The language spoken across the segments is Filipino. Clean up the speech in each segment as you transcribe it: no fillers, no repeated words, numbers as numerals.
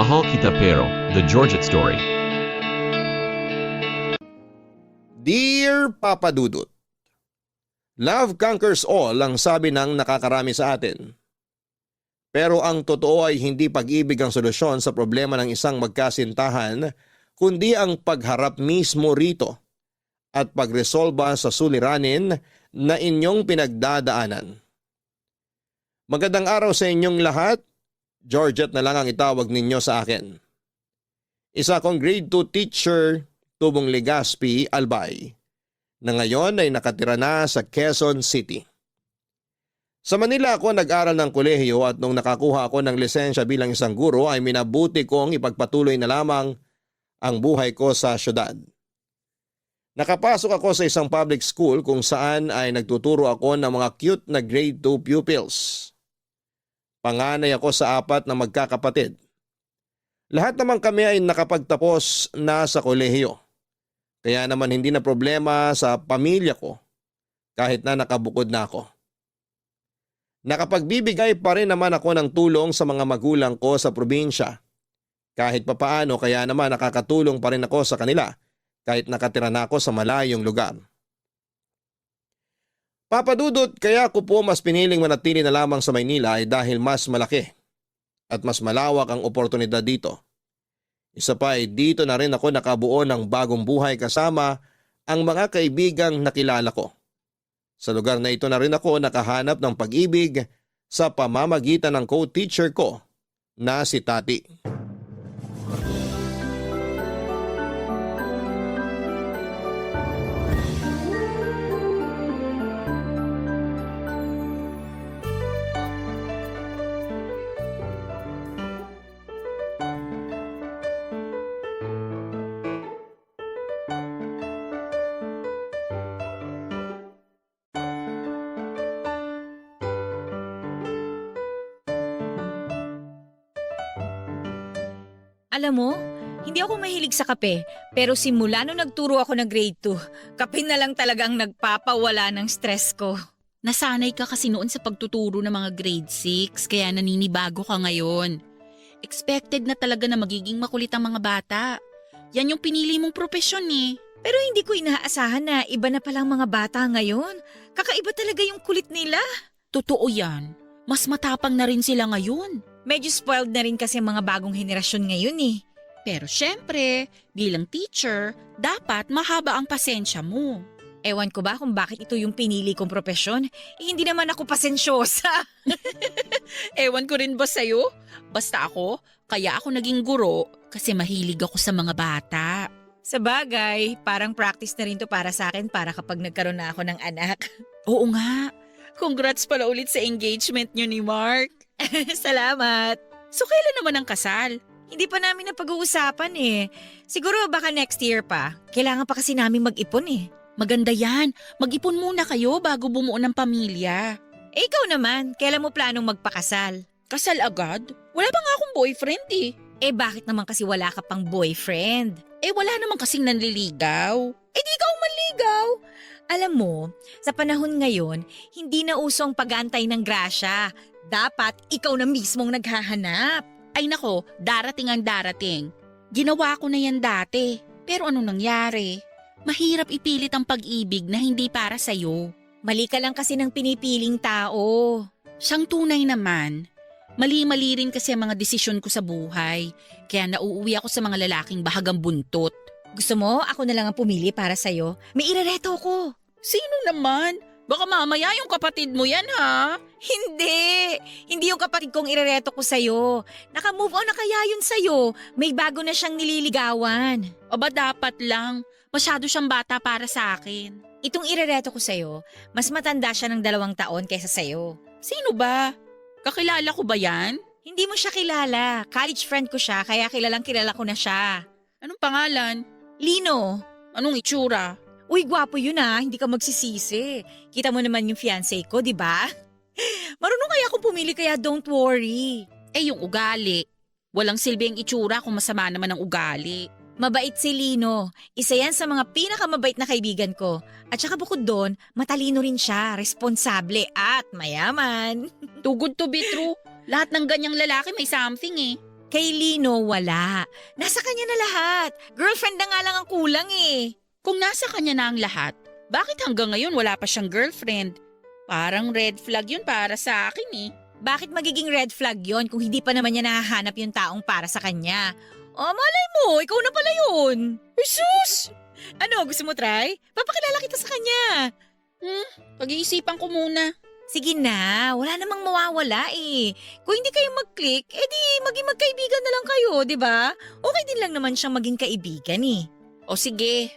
Mahal kita pero, the Georgette story. Dear Papa Dudut, love conquers all ang sabi ng nakakarami sa atin. Pero ang totoo ay hindi pag-ibig ang solusyon sa problema ng isang magkasintahan, kundi ang pagharap mismo rito at pagresolba sa suliranin na inyong pinagdadaanan. Magandang araw sa inyong lahat. Georgette na lang ang itawag ninyo sa akin. Isa akong grade 2 teacher, Tubong Legazpi, Albay, na ngayon ay nakatira na sa Quezon City. Sa Manila ako nag-aral ng kolehiyo at nung nakakuha ako ng lisensya bilang isang guro ay minabuti kong ipagpatuloy na lamang ang buhay ko sa syudad. Nakapasok ako sa isang public school kung saan ay nagtuturo ako ng mga cute na grade 2 pupils. Panganay ako sa 4 na magkakapatid. Lahat naman kami ay nakapagtapos na sa kolehiyo. Kaya naman hindi na problema sa pamilya ko kahit na nakabukod na ako. Nakapagbibigay pa rin naman ako ng tulong sa mga magulang ko sa probinsya. Kahit papaano kaya naman nakakatulong pa rin ako sa kanila kahit nakatira na ako sa malayong lugar. Papa Dudut, kaya ko po mas piniling manatili na lamang sa Maynila ay dahil mas malaki at mas malawak ang oportunidad dito. Isa pa ay dito na rin ako nakabuo ng bagong buhay kasama ang mga kaibigang nakilala ko. Sa lugar na ito na rin ako nakahanap ng pag-ibig sa pamamagitan ng co-teacher ko na si Tati. Alam mo, hindi ako mahilig sa kape, pero simula nung nagturo ako ng grade 2, kape na lang talagang nagpapawala ng stress ko. Nasanay ka kasi noon sa pagtuturo ng mga grade 6 kaya naninibago ka ngayon. Expected na talaga na magiging makulit ang mga bata. Yan yung pinili mong propesyon eh. Pero hindi ko inaasahan na iba na palang mga bata ngayon. Kakaiba talaga yung kulit nila. Totoo yan. Mas matapang na rin sila ngayon. Medyo spoiled na rin kasi ang mga bagong henerasyon ngayon eh. Pero syempre, bilang teacher, dapat mahaba ang pasensya mo. Ewan ko ba kung bakit ito yung pinili kong propesyon? Hindi naman ako pasensyosa. Ewan ko rin ba sa'yo? Basta ako, kaya ako naging guro kasi mahilig ako sa mga bata. Sa bagay, parang practice na rin to para sa akin para kapag nagkaroon na ako ng anak. Oo nga. Congrats pala ulit sa engagement nyo ni Mark. Salamat. So kailan naman ang kasal? Hindi pa namin napag-uusapan eh. Siguro baka next year pa. Kailangan pa kasi namin mag-ipon eh. Maganda yan. Mag-ipon muna kayo bago bumuo ng pamilya. Eh ikaw naman, kailan mo planong magpakasal? Kasal agad? Wala ba nga akong boyfriend eh. Eh bakit naman kasi wala ka pang boyfriend? Eh wala naman kasing nanliligaw. Eh di ikaw manligaw. Alam mo, sa panahon ngayon, hindi na uso ang pag-aantay ng grasya. Dapat ikaw na mismong naghahanap. Ay nako, darating ang darating. Ginawa ko na yan dati. Pero ano nangyari? Mahirap ipilit ang pag-ibig na hindi para sa'yo. Mali ka lang kasi ng pinipiling tao. Siyang tunay naman. Mali-mali rin kasi ang mga desisyon ko sa buhay. Kaya nauuwi ako sa mga lalaking bahagang buntot. Gusto mo, ako na lang ang pumili para sa'yo? May irereto ko. Sino naman? Baka mamaya yung kapatid mo yan ha? Hindi! Hindi yung kapatid kong irereto ko sa'yo. Naka-move on na kaya yun sa'yo. May bago na siyang nililigawan. Aba dapat lang. Masyado siyang bata para sa akin. Itong irereto ko sa'yo, mas matanda siya ng 2 taon kaysa sa'yo. Sino ba? Kakilala ko ba yan? Hindi mo siya kilala. College friend ko siya, kaya kilalang kilala ko na siya. Anong pangalan? Lino. Anong itsura? Uy, gwapo yun ah. Hindi ka magsisisi. Kita mo naman yung fiancé ko, di ba? Marunong kaya akong pumili kaya don't worry. Eh yung ugali. Walang silbi ang itsura kung masama naman ang ugali. Mabait si Lino. Isa yan sa mga pinakamabait na kaibigan ko. At saka bukod doon, matalino rin siya, responsable at mayaman. Too good to be true. Lahat ng ganyang lalaki may something eh. Kay Lino, wala. Nasa kanya na lahat. Girlfriend na nga lang ang kulang eh. Kung nasa kanya na ang lahat, bakit hanggang ngayon wala pa siyang girlfriend? Parang red flag yun para sa akin eh. Bakit magiging red flag yon kung hindi pa naman niya nahahanap yung taong para sa kanya? O malay mo, ikaw na pala yun. Jesus! Ano, gusto mo try? Papakilala kita sa kanya. Pag-iisipan ko muna. Sige na, wala namang mawawala eh. Kung hindi kayo mag-click, edi maging magkaibigan na lang kayo, di ba? Okay din lang naman siyang maging kaibigan eh. O sige.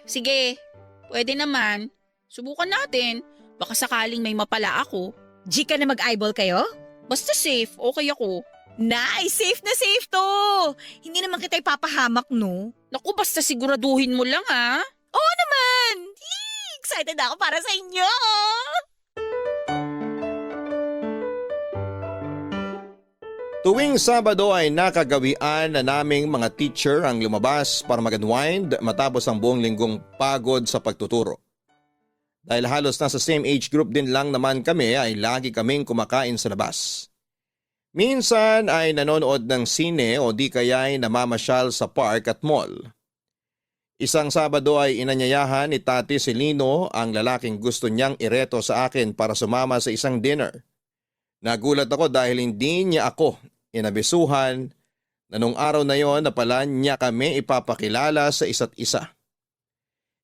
Pwede naman. Subukan natin. Baka sakaling may mapala ako. G ka na mag-eyeball kayo? Basta safe, okay ako. Nice! Safe na safe to! Hindi naman kita ipapahamak, no? Naku, basta siguraduhin mo lang ha. Oo naman! Excited ako para sa inyo! Tuwing Sabado ay nakagawian na naming mga teacher ang lumabas para mag-unwind matapos ang buong linggong pagod sa pagtuturo. Dahil halos nasa same age group din lang naman kami ay lagi kaming kumakain sa labas. Minsan ay nanonood ng sine o di kaya ay namamasyal sa park at mall. Isang Sabado ay inanyayahan ni Tati si Lino ang lalaking gusto niyang ireto sa akin para sumama sa isang dinner. Nagulat ako dahil hindi niya ako inabisuhan na nung araw na yon na pala niya kami ipapakilala sa isa't isa.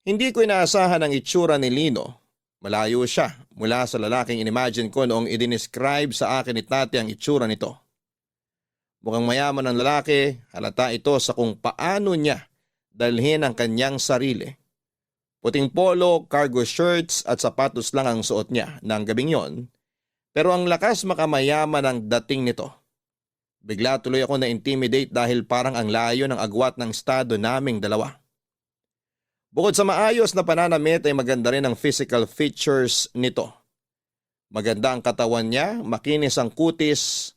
Hindi ko inaasahan ang itsura ni Lino. Malayo siya mula sa lalaking inimagine ko noong idinescribe sa akin ni Tati ang itsura nito. Mukhang mayaman ang lalaki, halata ito sa kung paano niya dalhin ang kanyang sarili. Puting polo, cargo shirts at sapatos lang ang suot niya ng gabing yon. Pero ang lakas makamayaman ang dating nito. Bigla tuloy ako na-intimidate dahil parang ang layo ng agwat ng estado naming dalawa. Bukod sa maayos na pananamit ay maganda rin ang physical features nito. Maganda ang katawan niya, makinis ang kutis,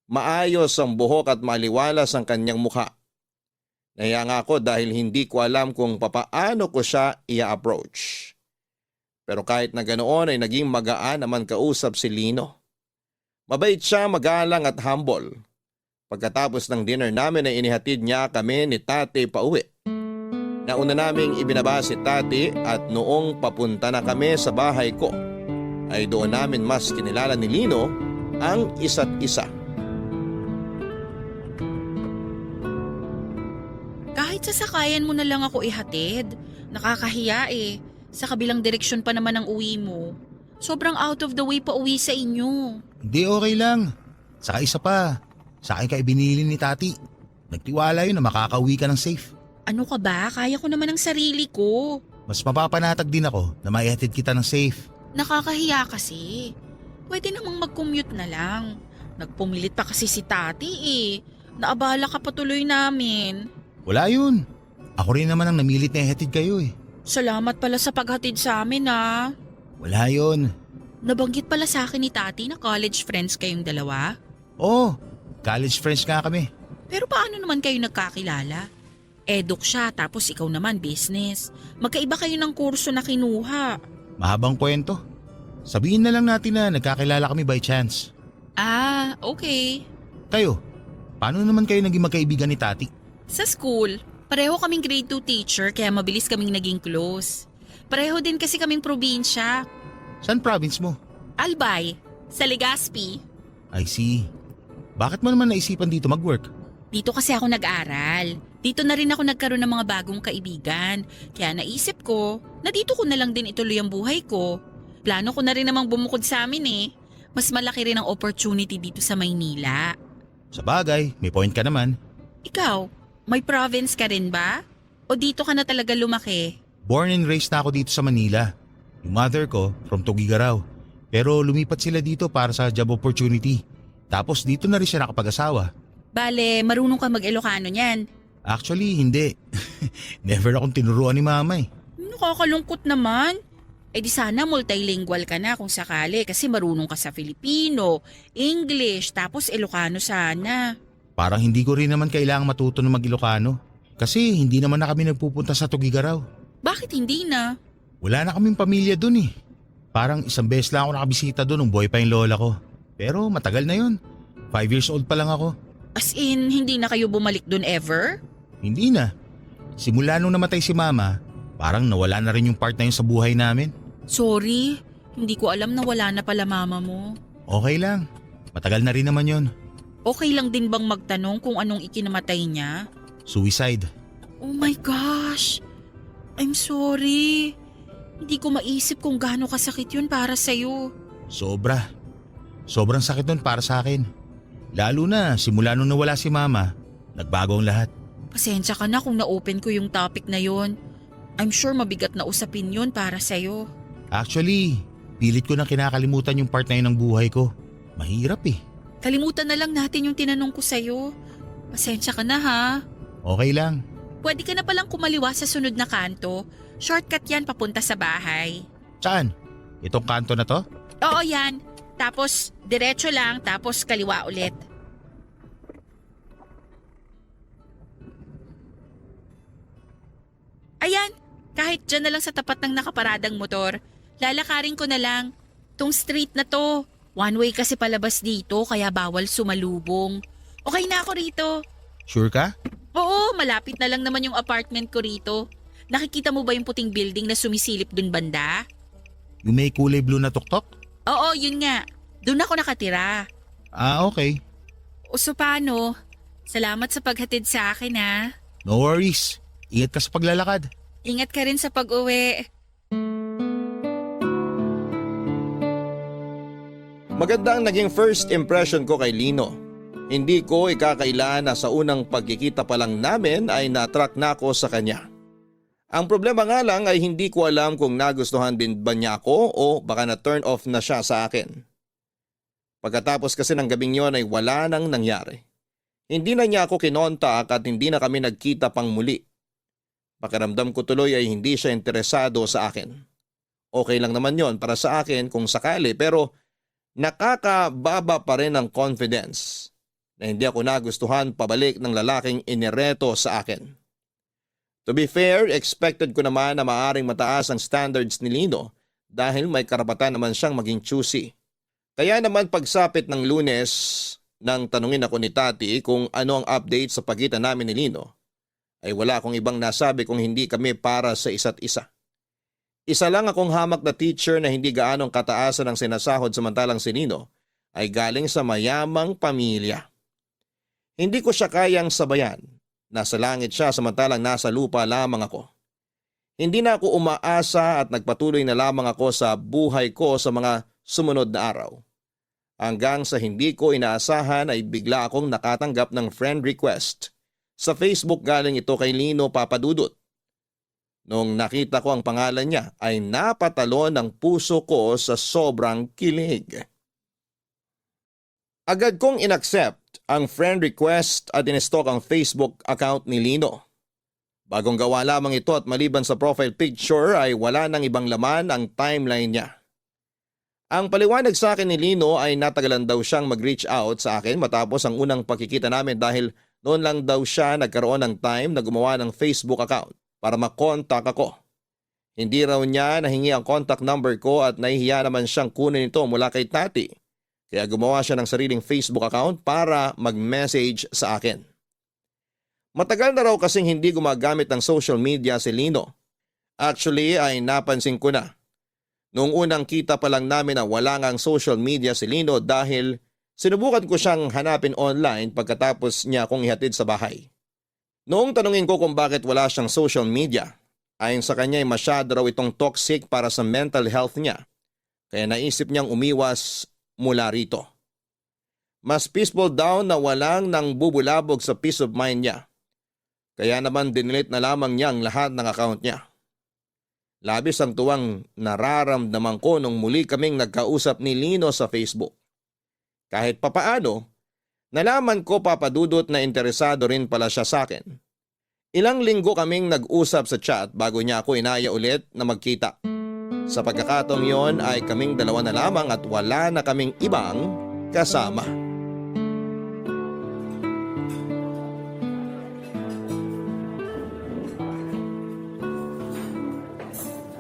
maayos ang buhok at maliwalas ang kanyang mukha. Nahiya nga ako dahil hindi ko alam kung papaano ko siya i-approach. Pero kahit na ganoon ay naging magaan naman kausap si Lino. Mabait siya, magalang at humble. Pagkatapos ng dinner namin ay inihatid niya kami ni Tati pauwi. Nauna naming ibinaba si Tati at noong papunta na kami sa bahay ko, ay doon namin mas kinilala ni Lino ang isa't isa. Kahit sasakayan mo na lang ako ihatid. Nakakahiya eh. Sa kabilang direksyon pa naman ang uwi mo. Sobrang out of the way pa uwi sa inyo. Hindi, okay lang. Saka isa pa, sa akin ka ibinili ni Tati. Nagtiwala yun na makakauwi ka ng safe. Ano ka ba? Kaya ko naman ang sarili ko. Mas mapapanatag din ako na maihatid kita ng safe. Nakakahiya kasi. Pwede namang mag-commute na lang. Nagpumilit pa kasi si Tati eh. Naabala ka patuloy namin. Wala yun. Ako rin naman ang namilit na ihatid kayo eh. Salamat pala sa paghatid sa amin ah. Wala yun. Nabanggit pala sa akin ni Tati na college friends kayong dalawa. Oo, college friends nga kami. Pero paano naman kayo nagkakilala? Eduk siya tapos ikaw naman business. Magkaiba kayo ng kurso na kinuha. Mahabang kwento. Sabihin na lang natin na nagkakilala kami by chance. Ah, okay. Kayo, paano naman kayo naging magkaibigan ni Tati? Sa school, pareho kaming grade 2 teacher kaya mabilis kaming naging close. Pareho din kasi kaming probinsya. Saan province mo? Albay, sa Legazpi. I see. Bakit mo naman naisipan dito mag-work? Dito kasi ako nag-aral. Dito na rin ako nagkaroon ng mga bagong kaibigan. Kaya naisip ko na dito ko na lang din ituloy ang buhay ko. Plano ko na rin namang bumukod sa amin eh. Mas malaki rin ang opportunity dito sa Maynila. Sa bagay, may point ka naman. Ikaw, may province ka rin ba? O dito ka na talaga lumaki? Born and raised na ako dito sa Manila. Yung mother ko, from Tugigaraw. Pero lumipat sila dito para sa job opportunity. Tapos dito na rin siya nakapag-asawa. Bale, marunong ka mag-Ilocano niyan. Actually, hindi. Never akong tinuruan ni mama eh. Nakakalungkot naman. Eh di sana multilingual ka na kung sakali kasi marunong ka sa Filipino, English, tapos Ilocano sana. Parang hindi ko rin naman kailangang matuto ng mag-Ilocano. Kasi hindi naman na kami nagpupunta sa Tugigaraw. Bakit hindi na? Wala na kaming pamilya dun eh. Parang isang beses lang ako nakabisita dun nung buhay pa yung lola ko. Pero matagal na yun. 5 years old pa lang ako. As in, hindi na kayo bumalik dun ever? Hindi na. Simula nung namatay si Mama, parang nawala na rin yung part na yun sa buhay namin. Sorry, hindi ko alam na wala na pala mama mo. Okay lang. Matagal na rin naman yun. Okay lang din bang magtanong kung anong ikinamatay niya? Suicide. Oh my gosh! I'm sorry. Hindi ko maisip kung gaano kasakit yun para sa'yo. Sobra. Sobrang sakit nun para sa akin. Lalo na simula nung nawala si Mama, nagbago ang lahat. Pasensya ka na kung na-open ko yung topic na yun. I'm sure mabigat na usapin yun para sa'yo. Actually, pilit ko na kinakalimutan yung part na yun ng buhay ko. Mahirap eh. Kalimutan na lang natin yung tinanong ko sa'yo. Pasensya ka na ha. Okay lang. Pwede ka na palang kumaliwa sa sunod na kanto. Shortcut yan papunta sa bahay. Saan? Itong kanto na to? Oo yan. Tapos diretso lang tapos kaliwa ulit. Ayan, kahit dyan na lang sa tapat ng nakaparadang motor. Lalakarin ko na lang. Tong street na to. One way kasi palabas dito kaya bawal sumalubong. Okay na ako rito. Sure ka? Oo, malapit na lang naman yung apartment ko rito. Nakikita mo ba yung puting building na sumisilip dun banda? Yung may kulay blue na tuktok? Oo, yun nga. Doon ako nakatira. Ah, okay. O so paano? Salamat sa paghatid sa akin ha. No worries. Ingat ka sa paglalakad. Ingat ka rin sa pag-uwi. Maganda ang naging first impression ko kay Lino. Hindi ko ikakailan na sa unang pagkikita pa lang namin ay na-attract na ako sa kanya. Ang problema nga lang ay hindi ko alam kung nagustuhan din ba niya ako o baka na-turn off na siya sa akin. Pagkatapos kasi ng gabing yon ay wala nang nangyari. Hindi na niya ako kinontak at hindi na kami nagkita pang muli. Pakiramdam ko tuloy ay hindi siya interesado sa akin. Okay lang naman yon para sa akin kung sakali pero nakakababa pa rin ang confidence na hindi ako nagustuhan pabalik ng lalaking inireto sa akin. To be fair, expected ko naman na maaring mataas ang standards ni Lino dahil may karapatan naman siyang maging choosy. Kaya naman pagsapit ng Lunes nang tanungin ako ni Tati kung ano ang update sa pagitan namin ni Lino, ay wala akong ibang nasabi kung hindi kami para sa isa't isa. Isa lang akong hamak na teacher na hindi gaanong kataasan ang sinasahod samantalang si Lino ay galing sa mayamang pamilya. Hindi ko siya kayang sabayan. Nasa langit siya samantalang nasa lupa lamang ako. Hindi na ako umaasa at nagpatuloy na lamang ako sa buhay ko sa mga sumunod na araw. Hanggang sa hindi ko inaasahan ay bigla akong nakatanggap ng friend request. Sa Facebook galing ito kay Lino Papadudut. Nung nakita ko ang pangalan niya ay napatalon ang puso ko sa sobrang kilig. Agad kong inaccept ang friend request at inistalk ang Facebook account ni Lino. Bagong gawa lamang ito at maliban sa profile picture ay wala nang ibang laman ang timeline niya. Ang paliwanag sa akin ni Lino ay natagalan daw siyang mag-reach out sa akin matapos ang unang pagkikita namin dahil noon lang daw siya nagkaroon ng time na gumawa ng Facebook account para makontak ako. Hindi raw niya nahingi ang contact number ko at nahihiya naman siyang kunin ito mula kay Tati. Kaya gumawa siya ng sariling Facebook account para mag-message sa akin. Matagal na raw kasing hindi gumagamit ng social media si Lino. Actually ay napansin ko na. Noong unang kita pa lang namin na wala ngang social media si Lino dahil sinubukan ko siyang hanapin online pagkatapos niya akong ihatid sa bahay. Noong tanungin ko kung bakit wala siyang social media, ayon sa kanya ay masyado raw itong toxic para sa mental health niya. Kaya naisip niyang umiwas mula rito. Mas peaceful daw na walang nang bubulabog sa peace of mind niya. Kaya naman dinilit na lamang niya ang lahat ng account niya. Labis ang tuwang nararamdaman ko nung muli kaming nagkausap ni Lino sa Facebook. Kahit papaano, nalaman ko Papadudot na interesado rin pala siya sa akin. Ilang linggo kaming nag-usap sa chat bago niya ako inaya ulit na magkita. Sa pagkakataong yon ay kaming dalawa na lamang at wala na kaming ibang kasama.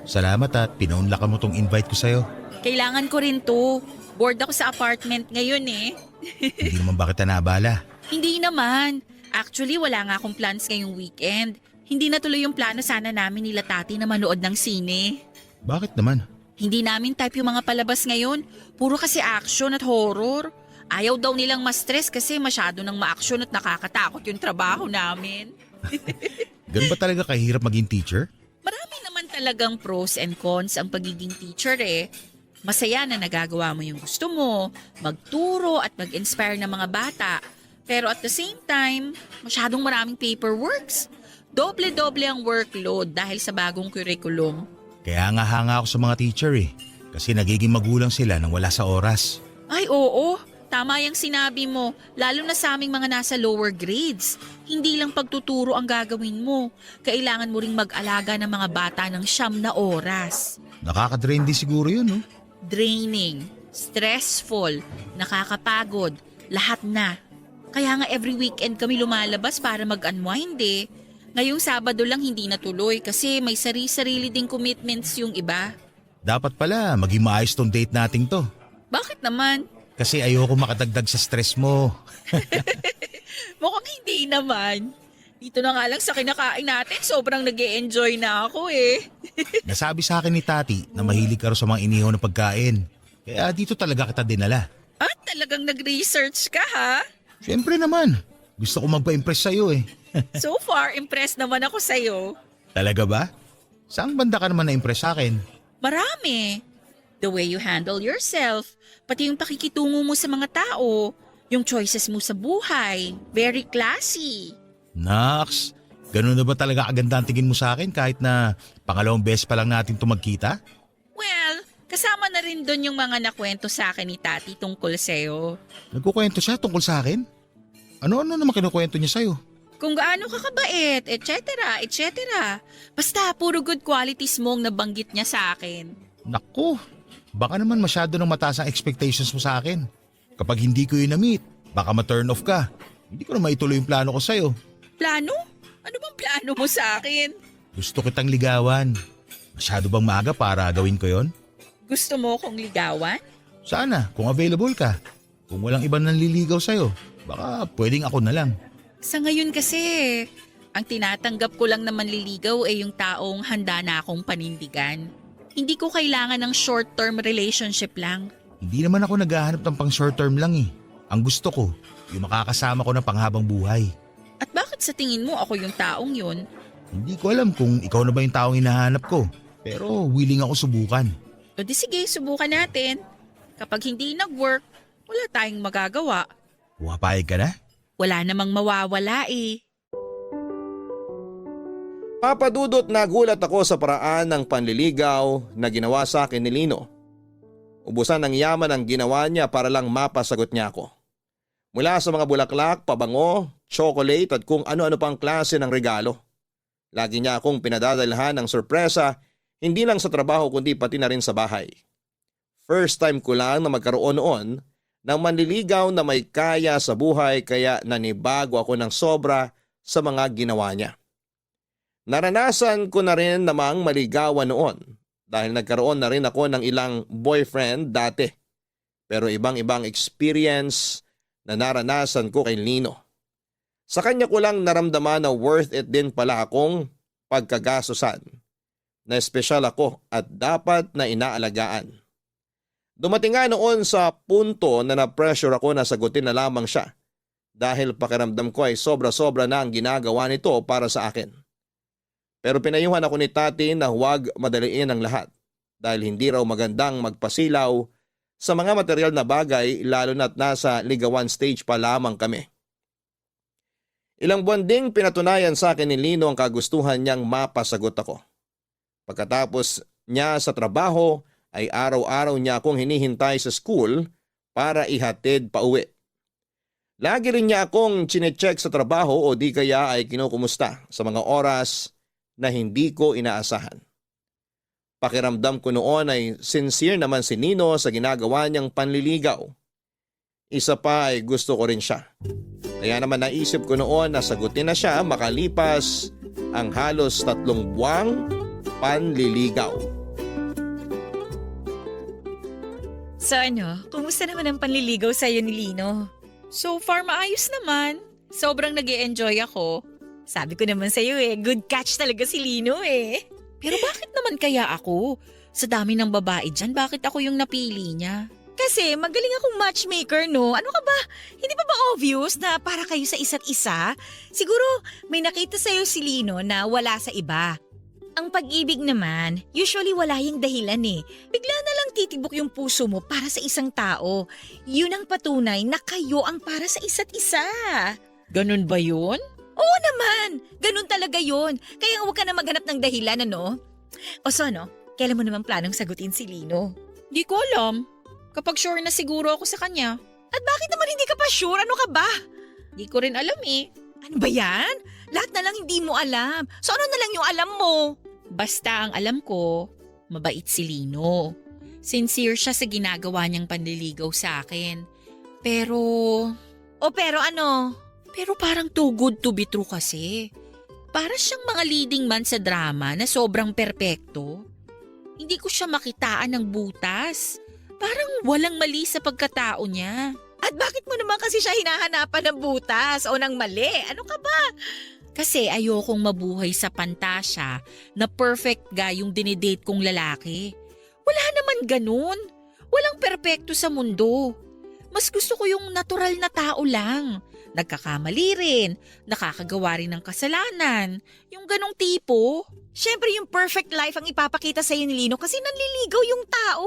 Salamat at pinaunlakan mo tong invite ko sa'yo. Kailangan ko rin to. Bored ako sa apartment ngayon eh. Hindi naman ba kita nabala. Hindi naman. Actually, wala nga akong plans ngayong weekend. Hindi natuloy yung plano sana namin nila tati na manood ng sine. Bakit naman? Hindi namin type yung mga palabas ngayon. Puro kasi action at horror. Ayaw daw nilang ma-stress kasi masyado nang ma-action at nakakatakot yung trabaho namin. Ganun ba talaga kahirap maging teacher? Marami naman talagang pros and cons ang pagiging teacher eh. Masaya na nagagawa mo yung gusto mo, magturo at mag-inspire ng mga bata. Pero at the same time, masyadong maraming paperworks. Doble-doble ang workload dahil sa bagong curriculum. Kaya nga hanga ako sa mga teacher eh. Kasi nagiging magulang sila nang wala sa oras. Ay oo, tama yung sinabi mo. Lalo na sa aming mga nasa lower grades. Hindi lang pagtuturo ang gagawin mo. Kailangan mo ring mag-alaga ng mga bata ng 9 na oras. Nakaka-drain din siguro yun, no? Draining, stressful, nakakapagod, lahat na. Kaya nga every weekend kami lumalabas para mag-unwind eh. Ngayong Sabado lang hindi natuloy kasi may sarili-sarili ding commitments yung iba. Dapat pala maging maayos tong date nating to. Bakit naman? Kasi ayoko makadagdag sa stress mo. Mukhang hindi naman. Dito na nga lang sa kinakain natin, sobrang nag-e-enjoy na ako eh. Nasabi sa akin ni Tati na mahilig ka raw sa mga inihaw na pagkain. Kaya dito talaga kita dinala. At talagang nag-research ka ha? Siyempre naman. Gusto ko magpa-impress sa'yo eh. So far, impressed naman ako sa'yo. Talaga ba? Saang banda ka naman na-impress sa akin? Marami. The way you handle yourself, pati yung pakikitungo mo sa mga tao, yung choices mo sa buhay, very classy. Naks, ganun na ba talaga kaganda ang tingin mo sa akin kahit na pangalawang beses pa lang natin ito magkita? Well, kasama na rin doon yung mga nakwento sa akin ni Tati tungkol sa'yo. Nagkukwento siya tungkol sa akin? Ano-ano naman kinukwento niya sa'yo? Kung gaano ka kabait, etc., etc. Basta puro good qualities mo ang nabanggit niya sa akin. Naku, baka naman masyado nang mataas ang expectations mo sa akin. Kapag hindi ko yun na-meet, baka ma-turn off ka. Hindi ko na maituloy yung plano ko sa'yo. Plano? Ano bang plano mo sa akin? Gusto kitang ligawan. Masyado bang maaga para gawin ko yon? Gusto mo kong ligawan? Sana, kung available ka. Kung walang ibang nanliligaw sa'yo, baka pwedeng ako na lang. Sa ngayon kasi, ang tinatanggap ko lang na manliligaw ay yung taong handa na akong panindigan. Hindi ko kailangan ng short-term relationship lang. Hindi naman ako naghahanap ng pang short term lang eh. Ang gusto ko, yung makakasama ko na panghabang buhay. At bakit sa tingin mo ako yung taong yun? Hindi ko alam kung ikaw na ba yung taong hinahanap ko. Pero willing ako subukan. O di sige, subukan natin. Kapag hindi nag-work, wala tayong magagawa. Pumapayag ka na? Wala namang mawawala eh. Papadudot, nagulat ako sa paraan ng panliligaw na ginawa sa akin ni Lino. Ubusan ng yaman ang ginawa niya para lang mapasagot niya ako. Mula sa mga bulaklak, pabango, chocolate at kung ano-ano pang klase ng regalo. Lagi niya akong pinadadalhan ng sorpresa, hindi lang sa trabaho kundi pati na rin sa bahay. First time ko lang na magkaroon noon ng manliligaw na may kaya sa buhay kaya nanibago ako ng sobra sa mga ginawa niya. Naranasan ko na rin namang maligawan noon dahil nagkaroon na rin ako ng ilang boyfriend dati. Pero ibang-ibang experience na naranasan ko kay Lino. Sa kanya ko lang naramdaman na worth it din pala akong pagkagastusan. Na espesyal ako at dapat na inaalagaan. Dumating nga noon sa punto na na-pressure ako na sagutin na lamang siya dahil pakiramdam ko ay sobra-sobra na ang ginagawa nito para sa akin. Pero pinayuhan ako ni Tati na huwag madaliin ang lahat dahil hindi raw magandang magpasilaw sa mga material na bagay lalo na't nasa ligawan stage pa lamang kami. Ilang buwan ding pinatunayan sa akin ni Lino ang kagustuhan niyang mapasagot ako. Pagkatapos niya sa trabaho ay araw-araw niya akong hinihintay sa school para ihatid pa uwi. Lagi rin niya akong chinecheck sa trabaho o di kaya ay kinukumusta sa mga oras na hindi ko inaasahan. Pakiramdam ko noon ay sincere naman si Nino sa ginagawa niyang panliligaw. Isa pa ay gusto ko rin siya. Kaya naman naisip ko noon na sagutin na siya makalipas ang halos 3 buwang panliligaw. So ano, kumusta naman ang panliligaw sa'yo ni Lino? So far maayos naman. Sobrang nag-e-enjoy ako. Sabi ko naman sa'yo good catch talaga si Lino Pero bakit naman kaya ako? Sa dami ng babae dyan, bakit ako yung napili niya? Kasi magaling akong matchmaker, no? Ano ka ba? Hindi pa ba obvious na para kayo sa isa't isa? Siguro may nakita sa'yo si Lino na wala sa iba. Ang pag-ibig naman, usually wala yung dahilan Bigla na lang titibok yung puso mo para sa isang tao. Yun ang patunay na kayo ang para sa isa't isa. Ganun ba yun? Oo naman, ganun talaga yun. Kaya huwag ka na maghanap ng dahilan, ano? O so, kailan mo naman planong sagutin si Lino? Di ko alam. Kapag sure na siguro ako sa kanya. At bakit naman hindi ka pa sure? Ano ka ba? Di ko rin alam Ano ba yan? Lahat na lang hindi mo alam. So ano na lang yung alam mo? Basta ang alam ko, mabait si Lino. Sincere siya sa ginagawa niyang panliligaw sa akin. Pero Pero ano? Pero parang too good to be true kasi. Para siyang mga leading man sa drama na sobrang perpekto. Hindi ko siya makitaan ng butas. Parang walang mali sa pagkatao niya. At bakit mo naman kasi siya hinahanapan ng butas o ng mali? Ano ka ba? Kasi ayokong mabuhay sa pantasya na perfect guy yung dinidate kong lalaki. Wala naman ganun. Walang perpekto sa mundo. Mas gusto ko yung natural na tao lang. Nagkakamali rin, nakakagawa rin ng kasalanan. Yung ganong tipo. Siyempre yung perfect life ang ipapakita sa'yo ni Lino kasi nanliligaw yung tao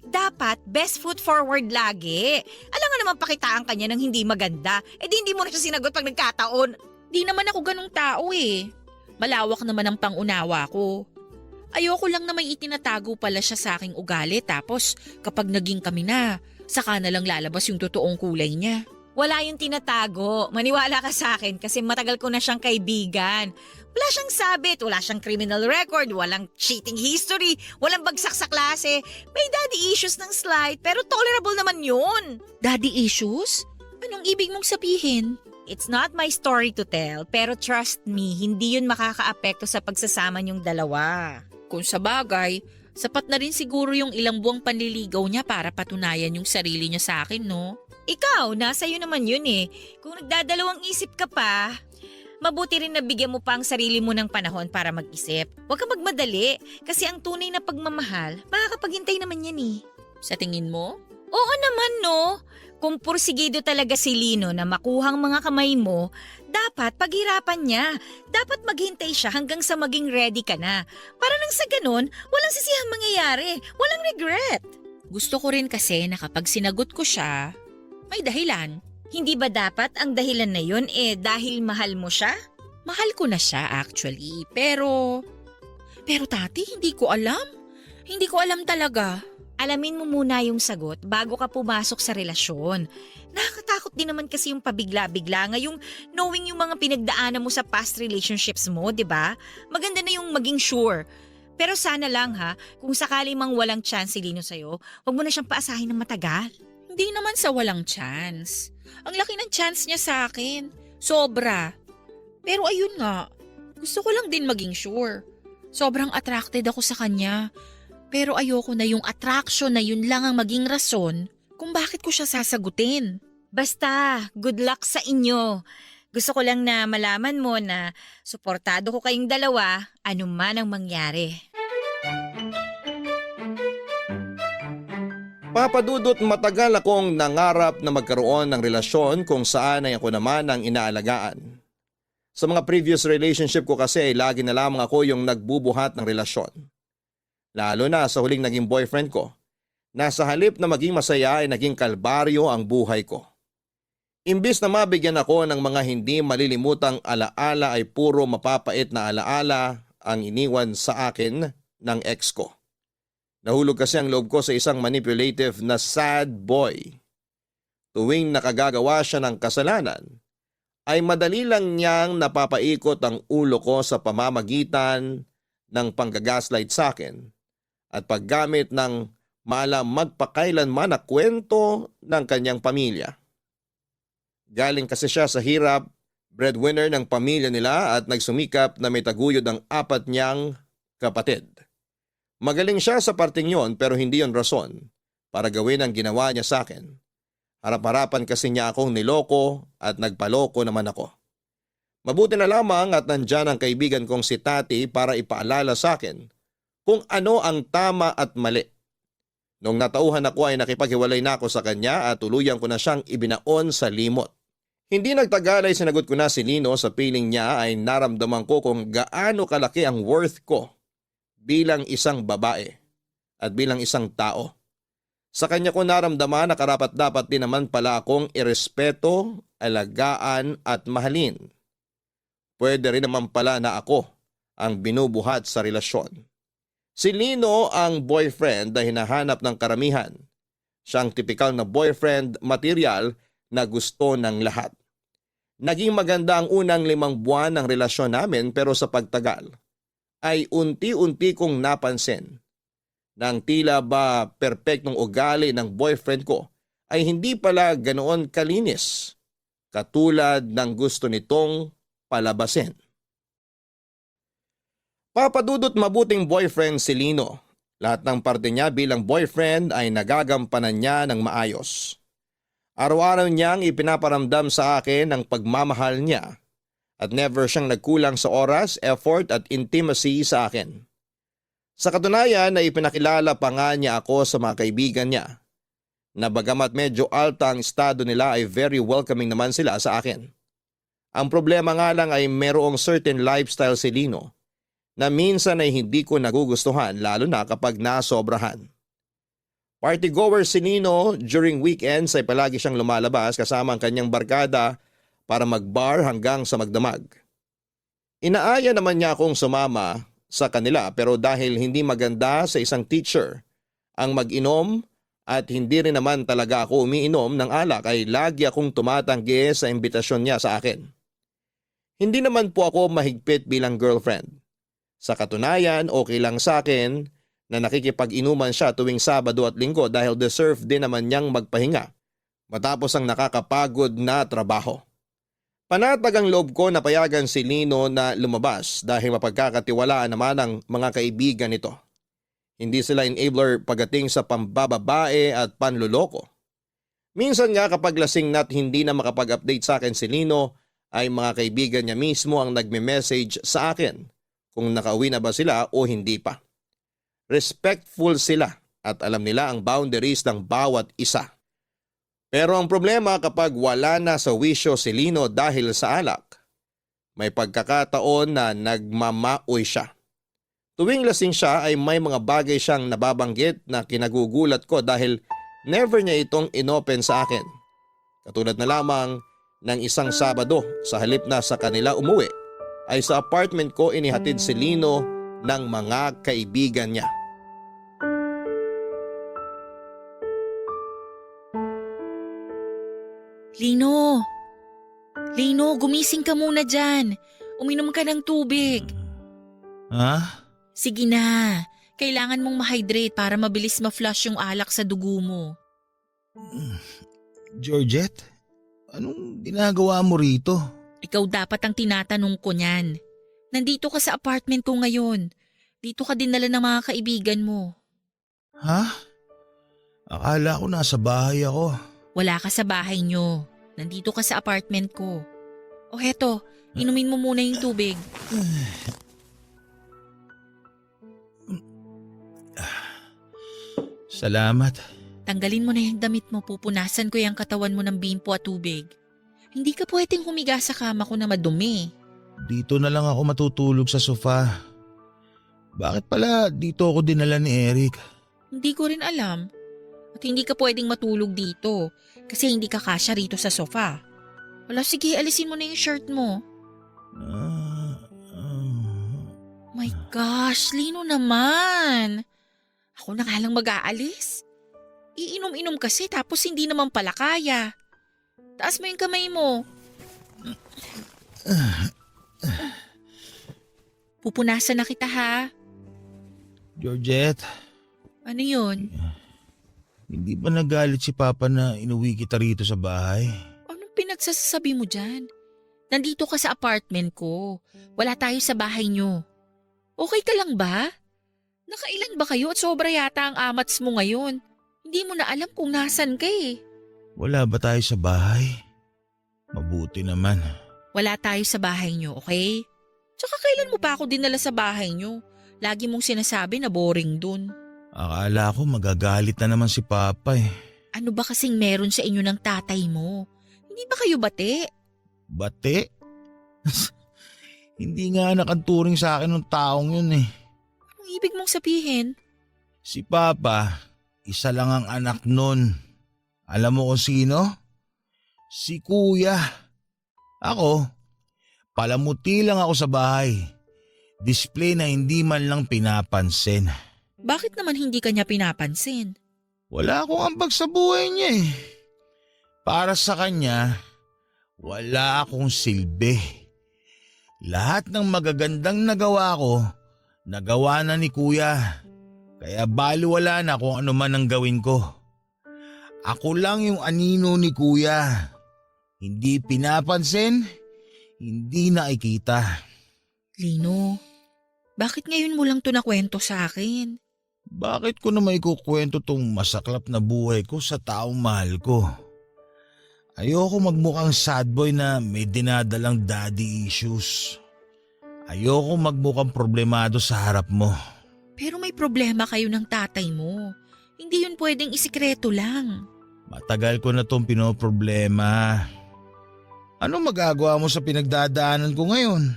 Dapat best foot forward lagi. Alam nga naman pakitaan kanya ng hindi maganda. Di hindi mo na siya sinagot pag nagkataon. Di naman ako ganong tao Malawak naman ang pangunawa ko. Ayoko lang na may itinatago pala siya sa aking ugali tapos kapag naging kami na, saka na lang lalabas yung totoong kulay niya. Wala yung tinatago. Maniwala ka sa akin kasi matagal ko na siyang kaibigan. Wala siyang sabit, wala siyang criminal record, walang cheating history, walang bagsak sa klase. May daddy issues ng slight pero tolerable naman yun. Daddy issues? Anong ibig mong sabihin? It's not my story to tell pero trust me, hindi yun makakaapekto sa pagsasama niyong dalawa. Kung sa bagay, sapat na rin siguro yung ilang buwang panliligaw niya para patunayan yung sarili niya sa akin, no? Ikaw, nasa iyo naman yun Kung nagdadalawang isip ka pa, mabuti rin na bigyan mo pa ang sarili mo ng panahon para mag-isip. Huwag ka magmadali kasi ang tunay na pagmamahal, makakapaghintay naman yan Sa tingin mo? Oo naman Kung pursigido talaga si Lino na makuhang mga kamay mo, dapat paghirapan niya. Dapat maghintay siya hanggang sa maging ready ka na. Para nang sa ganun, walang sisihang mangyayari, walang regret. Gusto ko rin kasi na kapag sinagot ko siya, may dahilan. Hindi ba dapat ang dahilan na yun dahil mahal mo siya? Mahal ko na siya actually, pero tati, hindi ko alam. Hindi ko alam talaga. Alamin mo muna yung sagot bago ka pumasok sa relasyon. Nakakatakot din naman kasi yung pabigla-bigla ngayong knowing yung mga pinagdaanan mo sa past relationships mo, di ba? Maganda na yung maging sure. Pero sana lang kung sakali mang walang chance si Lino sa'yo, huwag mo na siyang paasahin ng matagal. Hindi naman sa walang chance. Ang laki ng chance niya sa akin. Sobra. Pero ayun nga, gusto ko lang din maging sure. Sobrang attracted ako sa kanya. Pero ayoko na yung attraction na yun lang ang maging rason kung bakit ko siya sasagutin. Basta, good luck sa inyo. Gusto ko lang na malaman mo na suportado ko kayong dalawa anuman ang mangyari. Papadudot, matagal akong nangarap na magkaroon ng relasyon kung saan ay ako naman ang inaalagaan. Sa mga previous relationship ko kasi lagi na lamang ako yung nagbubuhat ng relasyon. Lalo na sa huling naging boyfriend ko, na sa halip na maging masaya ay naging kalbaryo ang buhay ko. Imbis na mabigyan ako ng mga hindi malilimutang alaala ay puro mapapait na alaala ang iniwan sa akin ng ex ko. Nahulog kasi ang loob ko sa isang manipulative na sad boy. Tuwing nakagagawa siya ng kasalanan, ay madali lang niyang napapaikot ang ulo ko sa pamamagitan ng panggagaslight sa akin at paggamit ng maalam magpakailanman na kwento ng kanyang pamilya. Galing kasi siya sa hirap, breadwinner ng pamilya nila at nagsumikap na may taguyod ang 4 niyang kapatid. Magaling siya sa parting yon pero hindi yon rason para gawin ang ginawa niya sa akin. Harap-harapan kasi niya akong niloko at nagpaloko naman ako. Mabuti na lamang at nandyan ang kaibigan kong si Tati para ipaalala sa akin kung ano ang tama at mali. Nung natauhan ako ay nakipaghiwalay na ako sa kanya at tuluyan ko na siyang ibinaon sa limot. Hindi nagtagal ay sinagot ko na si Lino sa piling niya ay naramdaman ko kung gaano kalaki ang worth ko bilang isang babae at bilang isang tao. Sa kanya ko naramdaman na karapat-dapat din naman pala akong irespeto, alagaan at mahalin. Pwede rin naman pala na ako ang binubuhat sa relasyon. Si Lino ang boyfriend na hinahanap ng karamihan. Siyang tipikal na boyfriend material na gusto ng lahat. Naging maganda ang unang 5 buwan ng relasyon namin pero sa pagtagal ay unti-unti kong napansin nang tila ba perpektong ugali ng boyfriend ko ay hindi pala ganoon kalinis katulad ng gusto nitong palabasin. Papadudot mabuting boyfriend si Lino. Lahat ng parte niya bilang boyfriend ay nagagampanan niya ng maayos. Araw-araw niyang ipinaparamdam sa akin ang pagmamahal niya at never siyang nagkulang sa oras, effort at intimacy sa akin. Sa katunayan ay ipinakilala pa nga niya ako sa mga kaibigan niya na bagamat medyo alta ang estado nila ay very welcoming naman sila sa akin. Ang problema nga lang ay merong certain lifestyle si Lino na minsan ay hindi ko nagugustuhan lalo na kapag nasobrahan. Party goer si Lino, during weekends ay palagi siyang lumalabas kasama ang kanyang barkada para magbar hanggang sa magdamag. Inaaya naman niya akong sumama sa kanila pero dahil hindi maganda sa isang teacher ang mag-inom at hindi rin naman talaga ako umiinom ng alak ay lagi akong tumatanggi sa imbitasyon niya sa akin. Hindi naman po ako mahigpit bilang girlfriend. Sa katunayan, okay lang sa akin na nakikipag-inuman siya tuwing Sabado at Linggo dahil deserve din naman niyang magpahinga matapos ang nakakapagod na trabaho. Panatag ang loob ko na payagan si Lino na lumabas dahil mapagkakatiwalaan naman ang mga kaibigan nito. Hindi sila enabler pagdating sa pambababae at panluloko. Minsan nga kapag lasing na't hindi na makapag-update sa akin si Lino ay mga kaibigan niya mismo ang nagme-message sa akin kung nakauwi na ba sila o hindi pa. Respectful sila at alam nila ang boundaries ng bawat isa. Pero ang problema kapag wala na sa wisyo si Lino dahil sa alak, may pagkakataon na nagmamaoy siya. Tuwing lasing siya ay may mga bagay siyang nababanggit na kinagugulat ko dahil never niya itong inopen sa akin. Katulad na lamang ng isang Sabado sa halip na sa kanila umuwi ay sa apartment ko inihatid si Lino ng mga kaibigan niya. Lino! Lino, gumising ka muna dyan. Uminom ka ng tubig. Ha? Sige na. Kailangan mong ma-hydrate para mabilis ma-flush yung alak sa dugo mo. Georgette, anong ginagawa mo rito? Ikaw dapat ang tinatanong ko niyan. Nandito ka sa apartment ko ngayon. Dito ka dinala ng mga kaibigan mo. Ha? Akala ko nasa bahay ako. Wala ka sa bahay nyo. Nandito ka sa apartment ko. O heto, inumin mo muna yung tubig. Salamat. Tanggalin mo na yung damit mo, pupunasan ko yung katawan mo ng bimpo at tubig. Hindi ka pwedeng humiga sa kama ko na madumi. Dito na lang ako matutulog sa sofa. Bakit pala dito ako dinala ni Eric? Hindi ko rin alam. At hindi ka pwedeng matulog dito kasi hindi ka kasya rito sa sofa. Wala, sige, alisin mo na yung shirt mo. My gosh, Lino naman. Ako na nga lang mag-aalis. Iinom-inom kasi tapos hindi naman pala kaya. Taas mo yung kamay mo. Pupunasan na kita ha. Georgette, Ano yun? hindi ba nagalit si Papa na inuwi kita rito sa bahay? Anong pinagsasabi mo dyan? Nandito ka sa apartment ko. Wala tayo sa bahay nyo. Okay ka lang ba? Nakailan ba kayo at sobra yata ang amats mo ngayon? Hindi mo na alam kung nasan ka eh. Wala ba tayo sa bahay? Mabuti naman. Wala tayo sa bahay niyo, okay? Tsaka kailan mo pa ako dinala sa bahay niyo? Lagi mong sinasabi na boring dun. Akala ko magagalit na naman si Papa eh. Ano ba kasing meron sa inyo ng tatay mo? Hindi ba kayo bate? Bate? Hindi nga anak ang turing sa akin ng taong yun eh. Anong ibig mong sabihin? Si Papa, isa lang ang anak nun. Alam mo kung sino? Si Kuya. Ako, palamuti lang ako sa bahay. Display na hindi man lang pinapansin. Bakit naman hindi kanya pinapansin? Wala akong ambag sa buhay niya eh. Para sa kanya, wala akong silbi. Lahat ng magagandang nagawa ko, nagawa na ni Kuya. Kaya baliwala na kung ano man ang gawin ko. Ako lang yung anino ni Kuya. Hindi pinapansin, hindi nakikita. Lino, bakit ngayon mo lang to nakwento sa akin? Bakit ko na may kukwento tong masaklap na buhay ko sa taong mahal ko? Ayoko magmukhang sad boy na may dinadalang daddy issues. Ayoko magmukhang problemado sa harap mo. Pero may problema kayo ng tatay mo. Hindi yun pwedeng isikreto lang. Matagal ko na tong pinoproblema. Ano magagawa mo sa pinagdadaanan ko ngayon?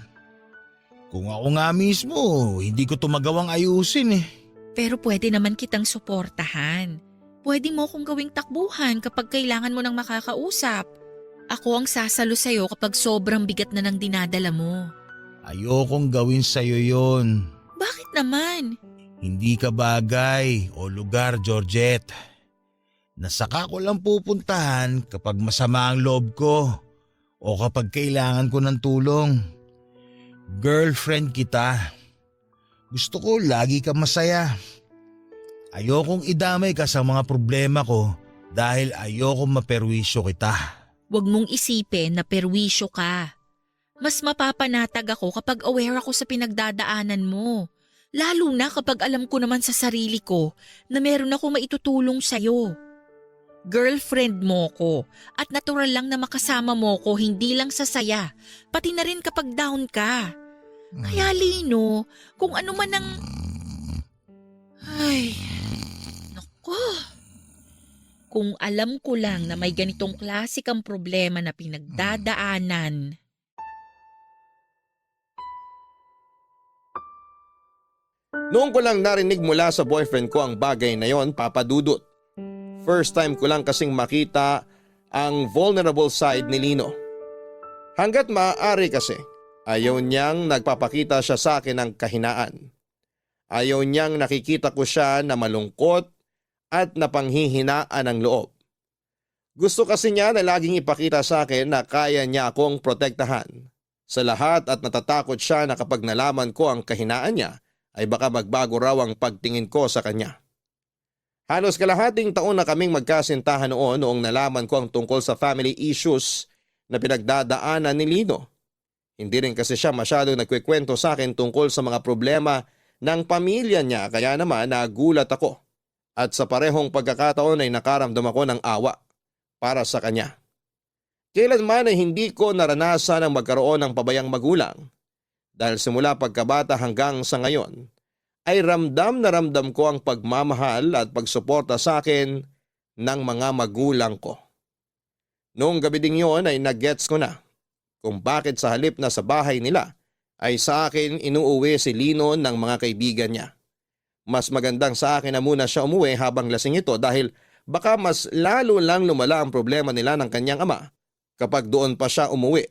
Kung ako nga mismo, hindi ko to magawang ayusin eh. Pero pwede naman kitang suportahan. Pwede mo kong gawing takbuhan kapag kailangan mo ng makakausap. Ako ang sasalo sa'yo kapag sobrang bigat na ng dinadala mo. Ayokong gawin sa'yo yon. Bakit naman? Hindi ka bagay o lugar, Georgette. Nasaka ko lang pupuntahan kapag masama ang loob ko o kapag kailangan ko ng tulong. Girlfriend kita. Gusto ko lagi ka masaya. Ayokong idamay ka sa mga problema ko dahil ayokong maperwisyo kita. Huwag mong isipin na perwisyo ka. Mas mapapanatag ako kapag aware ako sa pinagdadaanan mo. Lalo na kapag alam ko naman sa sarili ko na meron ako maitutulong sa'yo. Girlfriend mo ko at natural lang na makasama mo ko hindi lang sa saya, pati na rin kapag down ka. Kaya Lino, kung ano man ang... Ay, naku. Kung alam ko lang na may ganitong klasikang problema na pinagdadaanan. Noong ko lang narinig mula sa boyfriend ko ang bagay na yon, Papa Dudut. First time ko lang kasing makita ang vulnerable side ni Lino. Hanggat maaari kasi, ayaw niyang nagpapakita siya sa akin ng kahinaan. Ayaw niyang nakikita ko siya na malungkot at napanghihinaan ng loob. Gusto kasi niya na laging ipakita sa akin na kaya niya akong protektahan sa lahat at natatakot siya na kapag nalaman ko ang kahinaan niya ay baka magbago raw ang pagtingin ko sa kanya. Halos kalahating taon na kaming magkasintahan noong nalaman ko ang tungkol sa family issues na pinagdadaanan ni Lino. Hindi rin kasi siya masyado nagkwekwento sa akin tungkol sa mga problema ng pamilya niya kaya naman nagulat ako. At sa parehong pagkakataon ay nakaramdam ako ng awa para sa kanya. Kailanman ay hindi ko naranasan ang magkaroon ng pabayang magulang. Dahil simula pagkabata hanggang sa ngayon, ay ramdam na ramdam ko ang pagmamahal at pagsuporta sa akin ng mga magulang ko. Noong gabi ding yun ay nag-gets ko na kung bakit sa halip na sa bahay nila ay sa akin inuuwi si Lino ng mga kaibigan niya. Mas magandang sa akin na muna siya umuwi habang lasing ito dahil baka mas lalo lang lumala ang problema nila ng kanyang ama kapag doon pa siya umuwi.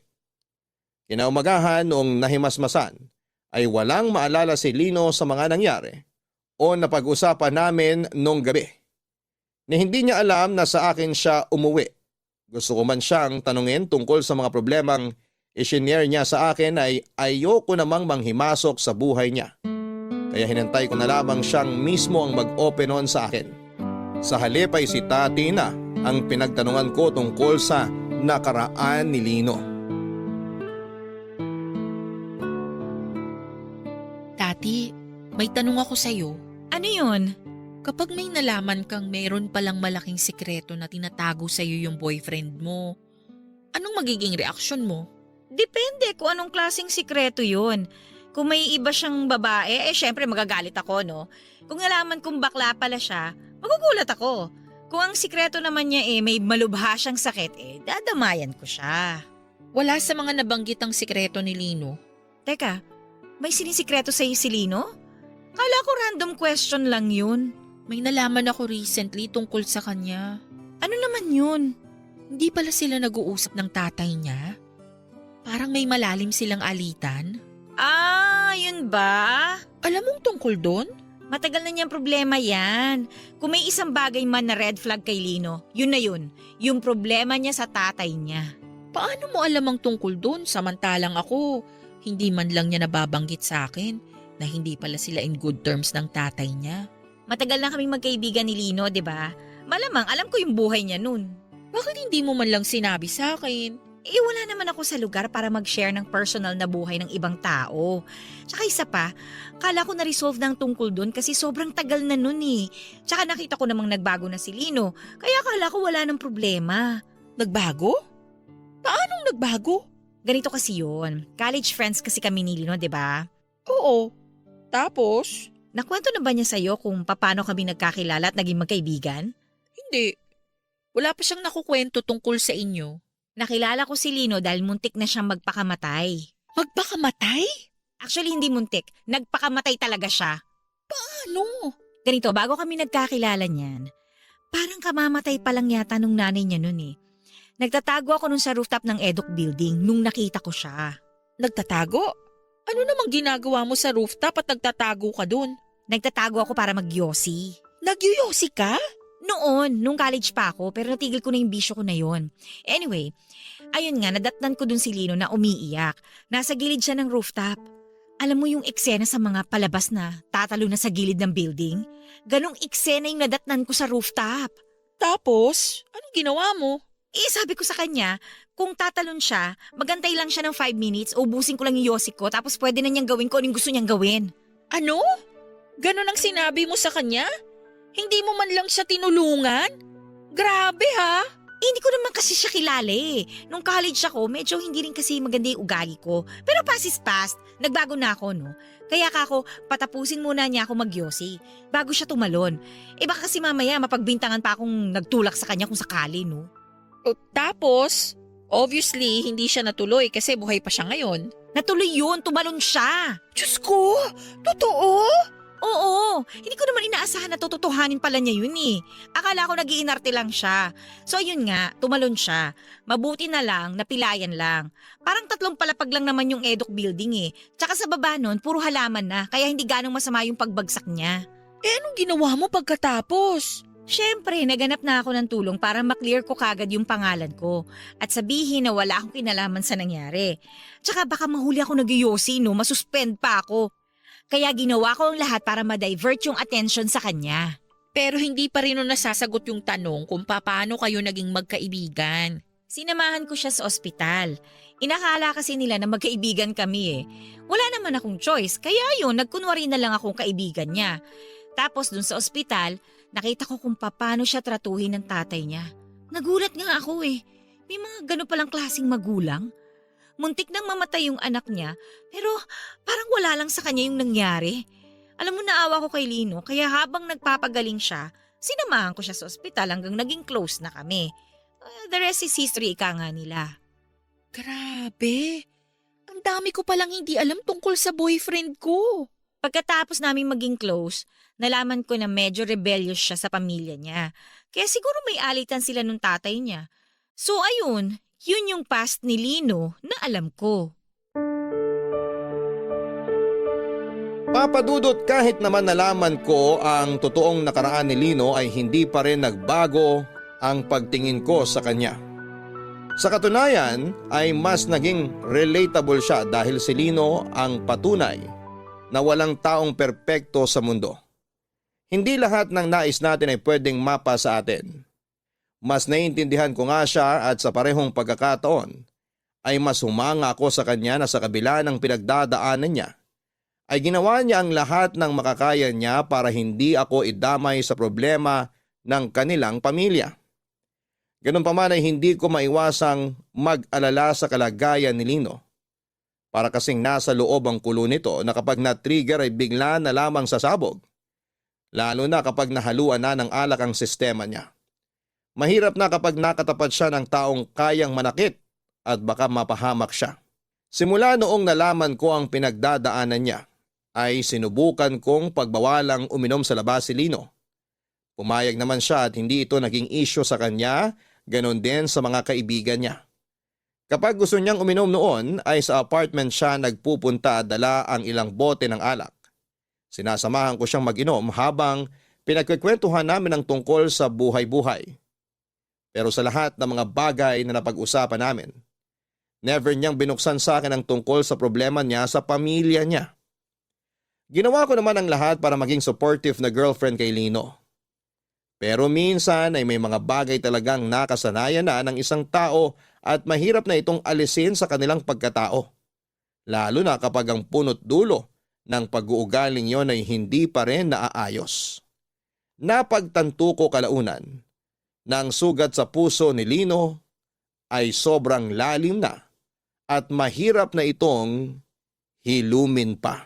Kinaumagahan noong nahimasmasan ay walang maalala si Lino sa mga nangyari o napag-usapan namin noong gabi. Ni hindi niya alam na sa akin siya umuwi. Gusto ko man siyang tanungin tungkol sa mga problemang isinare niya sa akin ay ayoko namang manghimasok sa buhay niya. Kaya hinantay ko na lamang siyang mismo ang mag-open on sa akin. Sa halip ay si Tati na ang pinagtanungan ko tungkol sa nakaraan ni Lino. Tati, may tanong ako sa'yo. Ano yun? Kapag may nalaman kang meron palang malaking sikreto na tinatago sa'yo yung boyfriend mo, anong magiging reaksyon mo? Depende kung anong klaseng sikreto yun. Kung may iba siyang babae, syempre magagalit ako, no? Kung nalaman kong bakla pala siya, magugulat ako. Kung ang sikreto naman niya may malubha siyang sakit, dadamayan ko siya. Wala sa mga nabanggitang sikreto ni Lino. Teka, may sinisikreto sa'yo si Lino? Kala ko random question lang yun. May nalaman ako recently tungkol sa kanya. Ano naman yun? Hindi pala sila nag-uusap ng tatay niya? Parang may malalim silang alitan? Yun ba? Alam mong tungkol doon? Matagal na niyang problema yan. Kung may isang bagay man na red flag kay Lino, yun na yun. Yung problema niya sa tatay niya. Paano mo alam ang tungkol doon samantalang ako, hindi man lang niya nababanggit sa akin na hindi pala sila in good terms ng tatay niya? Matagal na kaming magkaibigan ni Lino, di ba? Malamang alam ko yung buhay niya nun. Bakit hindi mo man lang sinabi sa akin? Wala naman ako sa lugar para mag-share ng personal na buhay ng ibang tao. Tsaka isa pa, kala ko na-resolve ng tungkol dun kasi sobrang tagal na nun eh. Tsaka nakita ko namang nagbago na si Lino, kaya kala ko wala ng problema. Nagbago? Paanong nagbago? Ganito kasi yun. College friends kasi kami ni Lino, di ba? Oo. Tapos? Nakwento na ba niya sa'yo kung paano kami nagkakilala at naging magkaibigan? Hindi. Wala pa siyang nakukwento tungkol sa inyo. Nakilala ko si Lino dahil muntik na siyang magpakamatay. Magpakamatay? Actually, hindi muntik. Nagpakamatay talaga siya. Ano? Ganito, bago kami nagkakilala niyan, parang kamamatay pa lang yata nung nanay niya nun eh. Nagtatago ako nun sa rooftop ng Eduk Building nung nakita ko siya. Nagtatago? Ano namang ginagawa mo sa rooftop at nagtatago ka dun? Nagtatago ako para magyosi. Nagyuyosi ka? Noon, nung college pa ako, pero natigil ko na yung bisyo ko na yon. Anyway, ayun nga, nadatnan ko dun si Lino na umiiyak. Nasa gilid siya ng rooftop. Alam mo yung eksena sa mga palabas na tatalo na sa gilid ng building? Ganong eksena yung nadatnan ko sa rooftop. Tapos, anong ginawa mo? Sabi ko sa kanya, kung tatalon siya, magantay lang siya ng 5 minutes, ubusin ko lang yung yosi ko, tapos pwede na niyang gawin ko anong gusto niyang gawin. Ano? Ganon ang sinabi mo sa kanya? Hindi mo man lang siya tinulungan? Grabe ha? Hindi ko naman kasi siya kilala eh. Nung college ako, medyo hindi rin kasi maganda yung ugali ko. Pero past is past, nagbago na ako no. Kaya kako, patapusin muna niya ako magyosi bago siya tumalon. Baka kasi mamaya mapagbintangan pa akong nagtulak sa kanya kung sakali no. O, tapos, obviously, hindi siya natuloy kasi buhay pa siya ngayon. Natuloy yun, tumalon siya. Diyos ko! Totoo? Oo, hindi ko naman inaasahan na tototohanin pala niya yun eh. Akala ko nag-iinarte lang siya. So yun nga, tumalon siya. Mabuti na lang, napilayan lang. Parang 3 palapag lang naman yung Eduk Building eh. Tsaka sa baba nun, puro halaman na, kaya hindi ganong masama yung pagbagsak niya. Anong ginawa mo pagkatapos? Siyempre, naganap na ako ng tulong para maklear ko kagad yung pangalan ko at sabihin na wala akong kinalaman sa nangyari. Tsaka baka mahuli ako nagyosi no, masuspend pa ako. Kaya ginawa ko ang lahat para ma-divert yung attention sa kanya. Pero hindi pa rin nasasagot yung tanong kung paano kayo naging magkaibigan. Sinamahan ko siya sa ospital. Inakala kasi nila na magkaibigan kami eh. Wala naman akong choice, kaya yun, nagkunwari na lang akong kaibigan niya. Tapos dun sa ospital, nakita ko kung paano siya tratuhin ng tatay niya. Nagulat nga ako eh. May mga gano'n palang klaseng magulang. Muntik nang mamatay yung anak niya, pero parang wala lang sa kanya yung nangyari. Alam mo, naawa ko kay Lino, kaya habang nagpapagaling siya, sinamahan ko siya sa ospital hanggang naging close na kami. The rest is history, ika nga nila. Grabe! Ang dami ko palang hindi alam tungkol sa boyfriend ko. Pagkatapos namin maging close, nalaman ko na medyo rebellious siya sa pamilya niya. Kaya siguro may alitan sila nung tatay niya. So ayun, yun yung past ni Lino na alam ko. Papa Dudut, kahit naman nalaman ko ang totoong nakaraan ni Lino ay hindi pa rin nagbago ang pagtingin ko sa kanya. Sa katunayan ay mas naging relatable siya dahil si Lino ang patunay na walang taong perpekto sa mundo. Hindi lahat ng nais natin ay pwedeng mapa sa atin. Mas naiintindihan ko nga siya at sa parehong pagkakataon ay mas humanga ako sa kanya na sa kabila ng pinagdadaanan niya ay ginawa niya ang lahat ng makakaya niya para hindi ako idamay sa problema ng kanilang pamilya. Ganun pa man ay hindi ko maiwasang mag-alala sa kalagayan ni Lino. Para kasing nasa loob ang kulo nito na kapag na-trigger ay bigla na lamang sasabog. Lalo na kapag nahaluan na ng alak ang sistema niya. Mahirap na kapag nakatapat siya ng taong kayang manakit at baka mapahamak siya. Simula noong nalaman ko ang pinagdadaanan niya, ay sinubukan kong pagbawalang uminom sa labas si Lino. Pumayag naman siya at hindi ito naging issue sa kanya, ganon din sa mga kaibigan niya. Kapag gusto niyang uminom noon ay sa apartment siya nagpupunta at dala ang ilang bote ng alak. Sinasamahan ko siyang mag-inom habang pinagkikwentuhan namin ang tungkol sa buhay-buhay. Pero sa lahat ng mga bagay na napag-usapan namin, never niyang binuksan sa akin ang tungkol sa problema niya sa pamilya niya. Ginawa ko naman ang lahat para maging supportive na girlfriend kay Lino. Pero minsan ay may mga bagay talagang nakasanayan na ng isang tao at mahirap na itong alisin sa kanilang pagkatao. Lalo na kapag ang punot dulo ng pag-uugaling yon ay hindi pa rin naaayos. Napagtanto ko kalaunan na ang sugat sa puso ni Lino ay sobrang lalim na at mahirap na itong hilumin pa.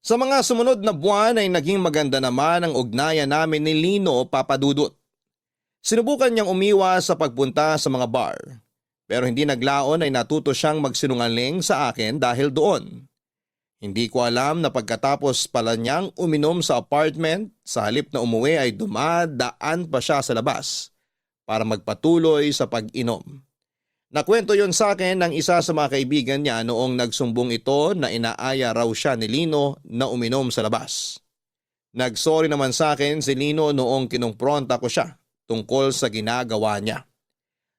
Sa mga sumunod na buwan ay naging maganda naman ang ugnayan namin ni Lino Papadudut. Sinubukan niyang umiwas sa pagpunta sa mga bar, pero hindi naglaon ay natuto siyang magsinungaling sa akin dahil doon. Hindi ko alam na pagkatapos pala niyang uminom sa apartment, sa halip na umuwi ay dumadaan pa siya sa labas para magpatuloy sa pag-inom. Nakwento yon sa akin ng isa sa mga kaibigan niya noong nagsumbong ito na inaaya raw siya ni Lino na uminom sa labas. Nagsorry naman sa akin si Lino noong kinumpronta ko siya tungkol sa ginagawa niya.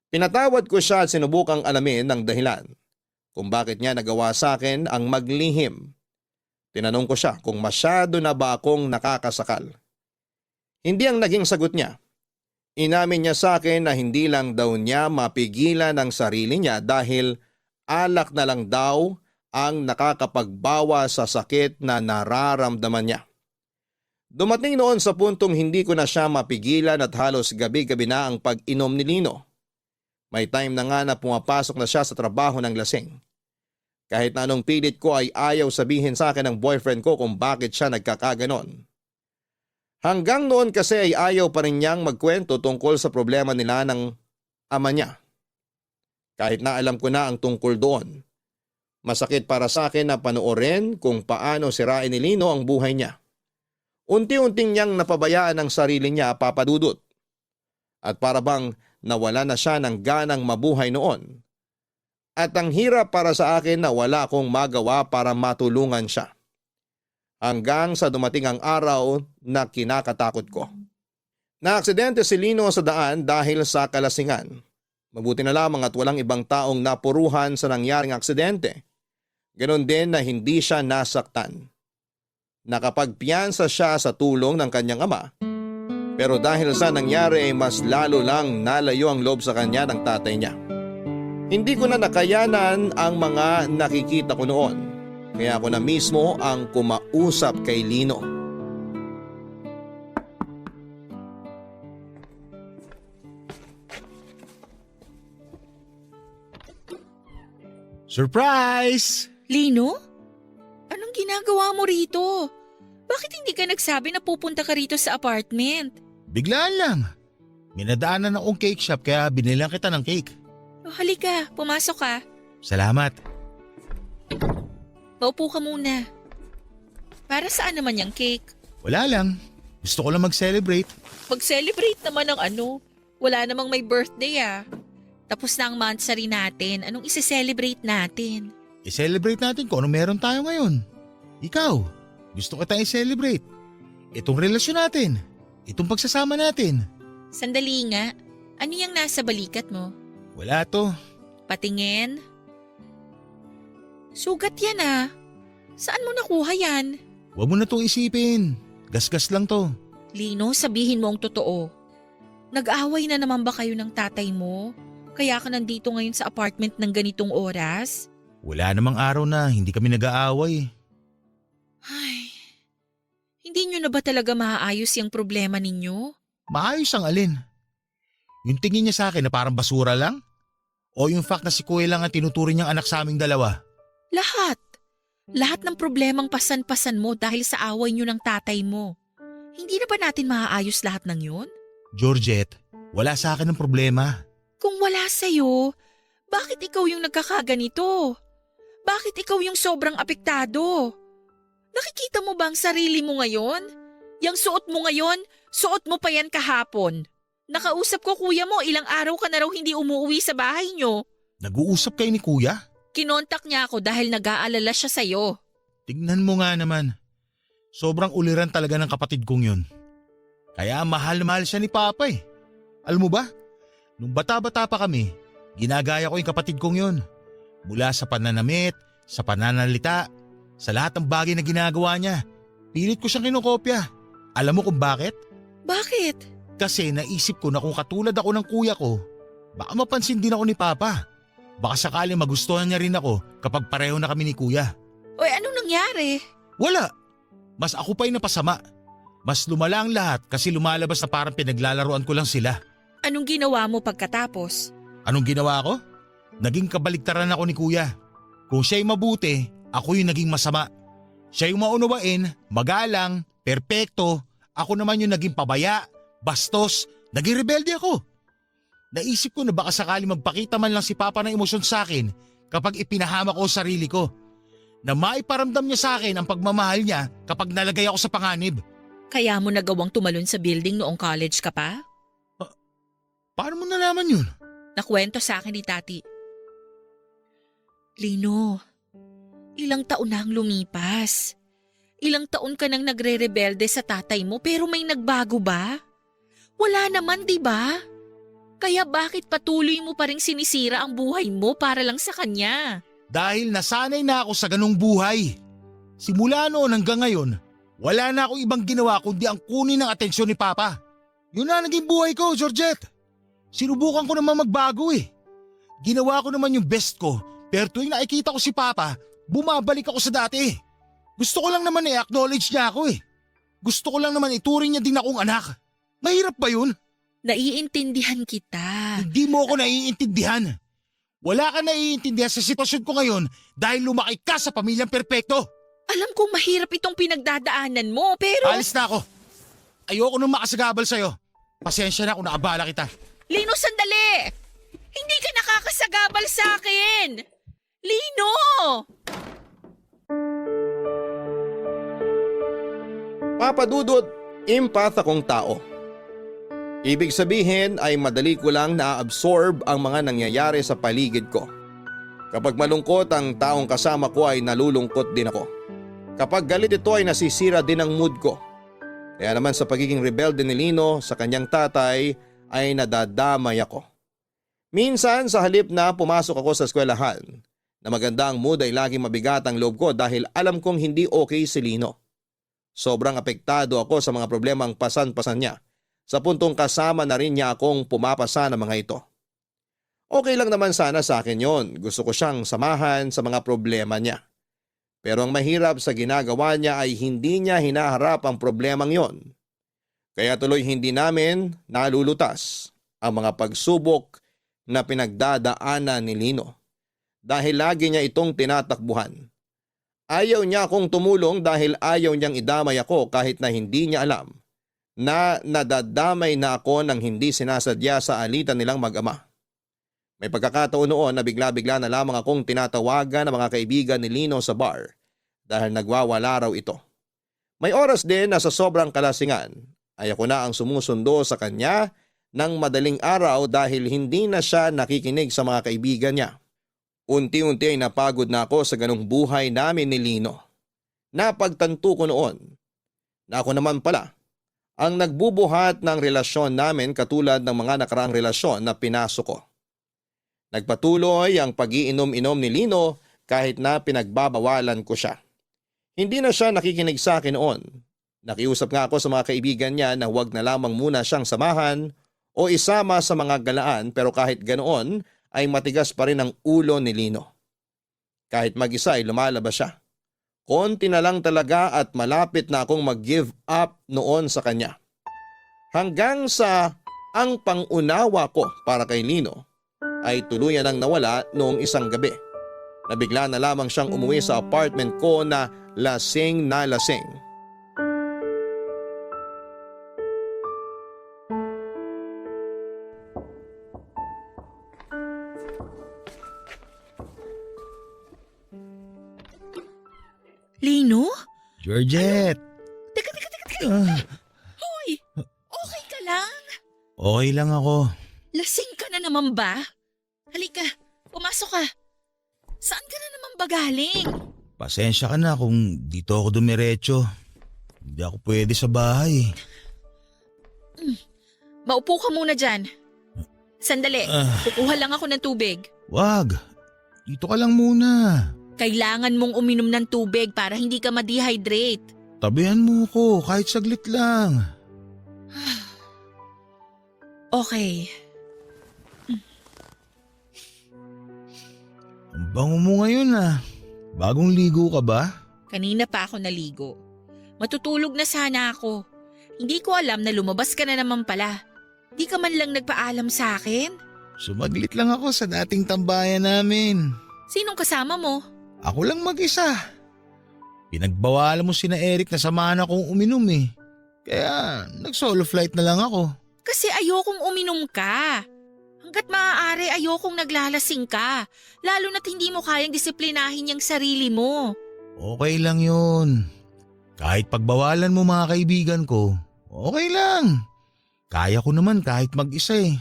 Pinatawad ko siya at sinubukang alamin ang dahilan kung bakit niya nagawa sa akin ang maglihim. Tinanong ko siya kung masyado na ba akong nakakasakal. Hindi ang naging sagot niya. Inamin niya sa akin na hindi lang daw niya mapigilan ang sarili niya dahil alak na lang daw ang nakakapagbawa sa sakit na nararamdaman niya. Dumating noon sa puntong hindi ko na siya mapigilan at halos gabi-gabi na ang pag-inom ni Lino. May time na nga na pumapasok na siya sa trabaho ng lasing. Kahit na anong pilit ko ay ayaw sabihin sa akin ng boyfriend ko kung bakit siya nagkakaganon. Hanggang noon kasi ay ayaw pa rin niyang magkwento tungkol sa problema nila ng ama niya. Kahit na alam ko na ang tungkol doon. Masakit para sa akin na panoorin kung paano sirain ni Lino ang buhay niya. Unti-unting niyang napabayaan ang sarili niya, Papadudut. At para bang nawala na siya ng ganang mabuhay noon. At ang hirap para sa akin na wala akong magawa para matulungan siya. Hanggang sa dumating ang araw na kinakatakot ko. Naaksidente si Lino sa daan dahil sa kalasingan. Mabuti na lamang at walang ibang taong napuruhan sa nangyaring aksidente. Ganon din na hindi siya nasaktan. Nakapagpiyansa siya sa tulong ng kanyang ama. Pero dahil sa nangyari ay mas lalo lang nalayo ang loob sa kanya ng tatay niya. Hindi ko na nakayanan ang mga nakikita ko noon. Kaya ako na mismo ang kumausap kay Lino. Surprise! Lino? Anong ginagawa mo rito? Bakit hindi ka nagsabi na pupunta ka rito sa apartment? Biglaan lang. Minadaanan akong cake shop kaya binilang kita ng cake. Oh, halika, pumasok ka. Salamat. Maupo ka muna. Para saan naman yung cake? Wala lang. Gusto ko lang mag-celebrate. Mag-celebrate naman ng ano? Wala namang may birthday ah. Tapos na ang monthsary natin. Anong isi-celebrate natin? I-celebrate natin kung ano meron tayo ngayon. Ikaw, gusto kita i-celebrate. Itong relasyon natin. Itong pagsasama natin. Sandali nga. Ano yung nasa balikat mo? Wala to. Patingin? Sugat yan ah. Saan mo nakuha yan? Huwag mo na itong isipin. Gasgas lang to. Lino, sabihin mo ang totoo. Nag-away na naman ba kayo ng tatay mo? Kaya ka nandito ngayon sa apartment ng ganitong oras? Wala namang araw na hindi kami nag-aaway. Ay, hindi nyo na ba talaga maaayos yung problema ninyo? Maayos ang alin? Yung tingin niya sa akin na parang basura lang? O yung fact na si Kuya lang ang tinuturing niyang anak sa aming dalawa? Lahat. Lahat ng problemang pasan-pasan mo dahil sa away nyo ng tatay mo. Hindi na ba natin maaayos lahat ng yun? Georgette, wala sa akin ang problema. Kung wala sa'yo, bakit ikaw yung nagkakaganito? Bakit ikaw yung sobrang apektado? Nakikita mo ba ang sarili mo ngayon? Yang suot mo ngayon, suot mo pa yan kahapon. Nakausap ko kuya mo, ilang araw ka na raw hindi umuwi sa bahay nyo. Nag-uusap kayo ni Kuya? Kinontak niya ako dahil nag-aalala siya sa'yo. Tignan mo nga naman. Sobrang uliran talaga ng kapatid kong yun. Kaya mahal na mahal siya ni Papa eh. Alam mo ba? Nung bata-bata pa kami, ginagaya ko yung kapatid kong yun. Mula sa pananamit, sa pananalita, sa lahat ng bagay na ginagawa niya. Pilit ko siyang kinokopya. Alam mo kung bakit? Bakit? Kasi naisip ko na kung katulad ako ng kuya ko, baka mapansin din ako ni Papa. Baka sakali magustuhan niya rin ako kapag pareho na kami ni Kuya. Oy, anong nangyari? Wala. Mas ako pa yung napasama. Mas lumala ang lahat kasi lumalabas na parang pinaglalaruan ko lang sila. Anong ginawa mo pagkatapos? Anong ginawa ko? Naging kabaliktaran ako ni Kuya. Kung siya'y mabuti, ako yung naging masama. Siya yung maunawain, magalang, perpekto. Ako naman yung naging pabaya, bastos, naging rebelde ako. Naisip ko na baka sakali magpakita man lang si Papa ng emosyon sa akin kapag ipinahama ko ang sarili ko. Na maiparamdam niya sa akin ang pagmamahal niya kapag nalagay ako sa panganib. Kaya mo nagawang tumalon sa building noong college ka pa? Paano mo nalaman yun? Nakwento sa akin ni Tati. Lino, ilang taon na ang lumipas. Ilang taon ka nang nagre-rebelde sa tatay mo pero may nagbago ba? Wala naman, di ba? Kaya bakit patuloy mo pa ring sinisira ang buhay mo para lang sa kanya? Dahil nasanay na ako sa ganung buhay. Simula noon hanggang ngayon, wala na akong ibang ginawa kundi ang kunin ng atensyon ni Papa. Yun na naging buhay ko, Georgette. Sinubukan ko naman magbago eh. Ginawa ko naman yung best ko, pero tuwing nakikita ko si Papa, bumabalik ako sa dati. Gusto ko lang naman i-acknowledge niya ako eh. Gusto ko lang naman ituring niya din akong anak. Mahirap ba yun? Naiintindihan kita. Hindi mo ako naiintindihan. Wala ka naiintindihan sa sitwasyon ko ngayon dahil lumaki ka sa pamilyang perpekto. Alam kong mahirap itong pinagdadaanan mo, pero… Alis na ako. Ayoko nang makasagabal sa'yo. Pasensya na kung naabala kita. Lino, sandali! Hindi ka nakakasagabal sa akin! Lino! Papa Dudut, empath akong tao. Ibig sabihin ay madali ko lang na-absorb ang mga nangyayari sa paligid ko. Kapag malungkot ang taong kasama ko ay nalulungkot din ako. Kapag galit ito ay nasisira din ang mood ko. Kaya naman sa pagiging rebelde ni Lino sa kanyang tatay ay nadadamay ako. Minsan sa halip na pumasok ako sa eskwelahan, na maganda ang mood ay laging mabigat ang loob ko dahil alam kong hindi okay si Lino. Sobrang apektado ako sa mga problemang pasan-pasan niya. Sa puntong kasama na rin niya akong pumapasa ng mga ito. Okay lang naman sana sa akin yon. Gusto ko siyang samahan sa mga problema niya. Pero ang mahirap sa ginagawa niya ay hindi niya hinaharap ang problemang yon. Kaya tuloy hindi namin nalulutas ang mga pagsubok na pinagdadaanan ni Lino. Dahil lagi niya itong tinatakbuhan. Ayaw niya akong tumulong dahil ayaw niyang idamay ako kahit na hindi niya alam na nadadamay na ako nang hindi sinasadya sa alitan nilang mag-ama. May pagkakataon noon na bigla-bigla na lamang akong tinatawagan ng mga kaibigan ni Lino sa bar dahil nagwawala raw ito. May oras din na sa sobrang kalasingan ay ako na ang sumusundo sa kanya ng madaling araw dahil hindi na siya nakikinig sa mga kaibigan niya. Unti-unti ay napagod na ako sa ganong buhay namin ni Lino. Napagtanto ko noon na ako naman pala ang nagbubuhat ng relasyon namin katulad ng mga nakaraang relasyon na pinasok ko. Nagpatuloy ang pag-iinom-inom ni Lino kahit na pinagbabawalan ko siya. Hindi na siya nakikinig sa akin noon. Nakiusap nga ako sa mga kaibigan niya na huwag na lamang muna siyang samahan o isama sa mga galaan pero kahit ganoon ay matigas pa rin ang ulo ni Lino. Kahit mag-isa ay lumalabas siya. Konti na lang talaga at malapit na akong mag-give up noon sa kanya. Hanggang sa ang pangunawa ko para kay Lino ay tuluyan ang nawala noong isang gabi. Nabigla na lamang siyang umuwi sa apartment ko na lasing na lasing. Lino? Georgette! Teka. Ah, Hoy, okay ka lang? okay lang ako. Lasing ka na naman ba? Halika, pumasok ka. Saan ka na naman ba galing? Pasensya ka na kung dito ako dumiretso. Hindi ako pwede sa bahay. Maupo ka muna dyan. Sandali, kukuha lang ako ng tubig. Wag, dito ka lang muna. Kailangan mong uminom ng tubig para hindi ka ma-dehydrate. Tabihan mo ko kahit saglit lang. Okay. Ang bango mo ngayon ah. Bagong ligo ka ba? Kanina pa ako naligo. Matutulog na sana ako. Hindi ko alam na lumabas ka na naman pala. Di ka man lang nagpaalam sa akin? Sumaglit lang ako sa dating tambayan namin. Sinong kasama mo? Ako lang mag-isa. Pinagbawalan mo sina Eric na samahan akong uminom eh. Kaya nag-solo flight na lang ako. Kasi ayokong uminom ka. Hanggat maaari ayokong naglalasing ka. Lalo na't hindi mo kayang disiplinahin yung sarili mo. Okay lang yun. Kahit pagbawalan mo mga kaibigan ko, okay lang. Kaya ko naman kahit mag-isa eh.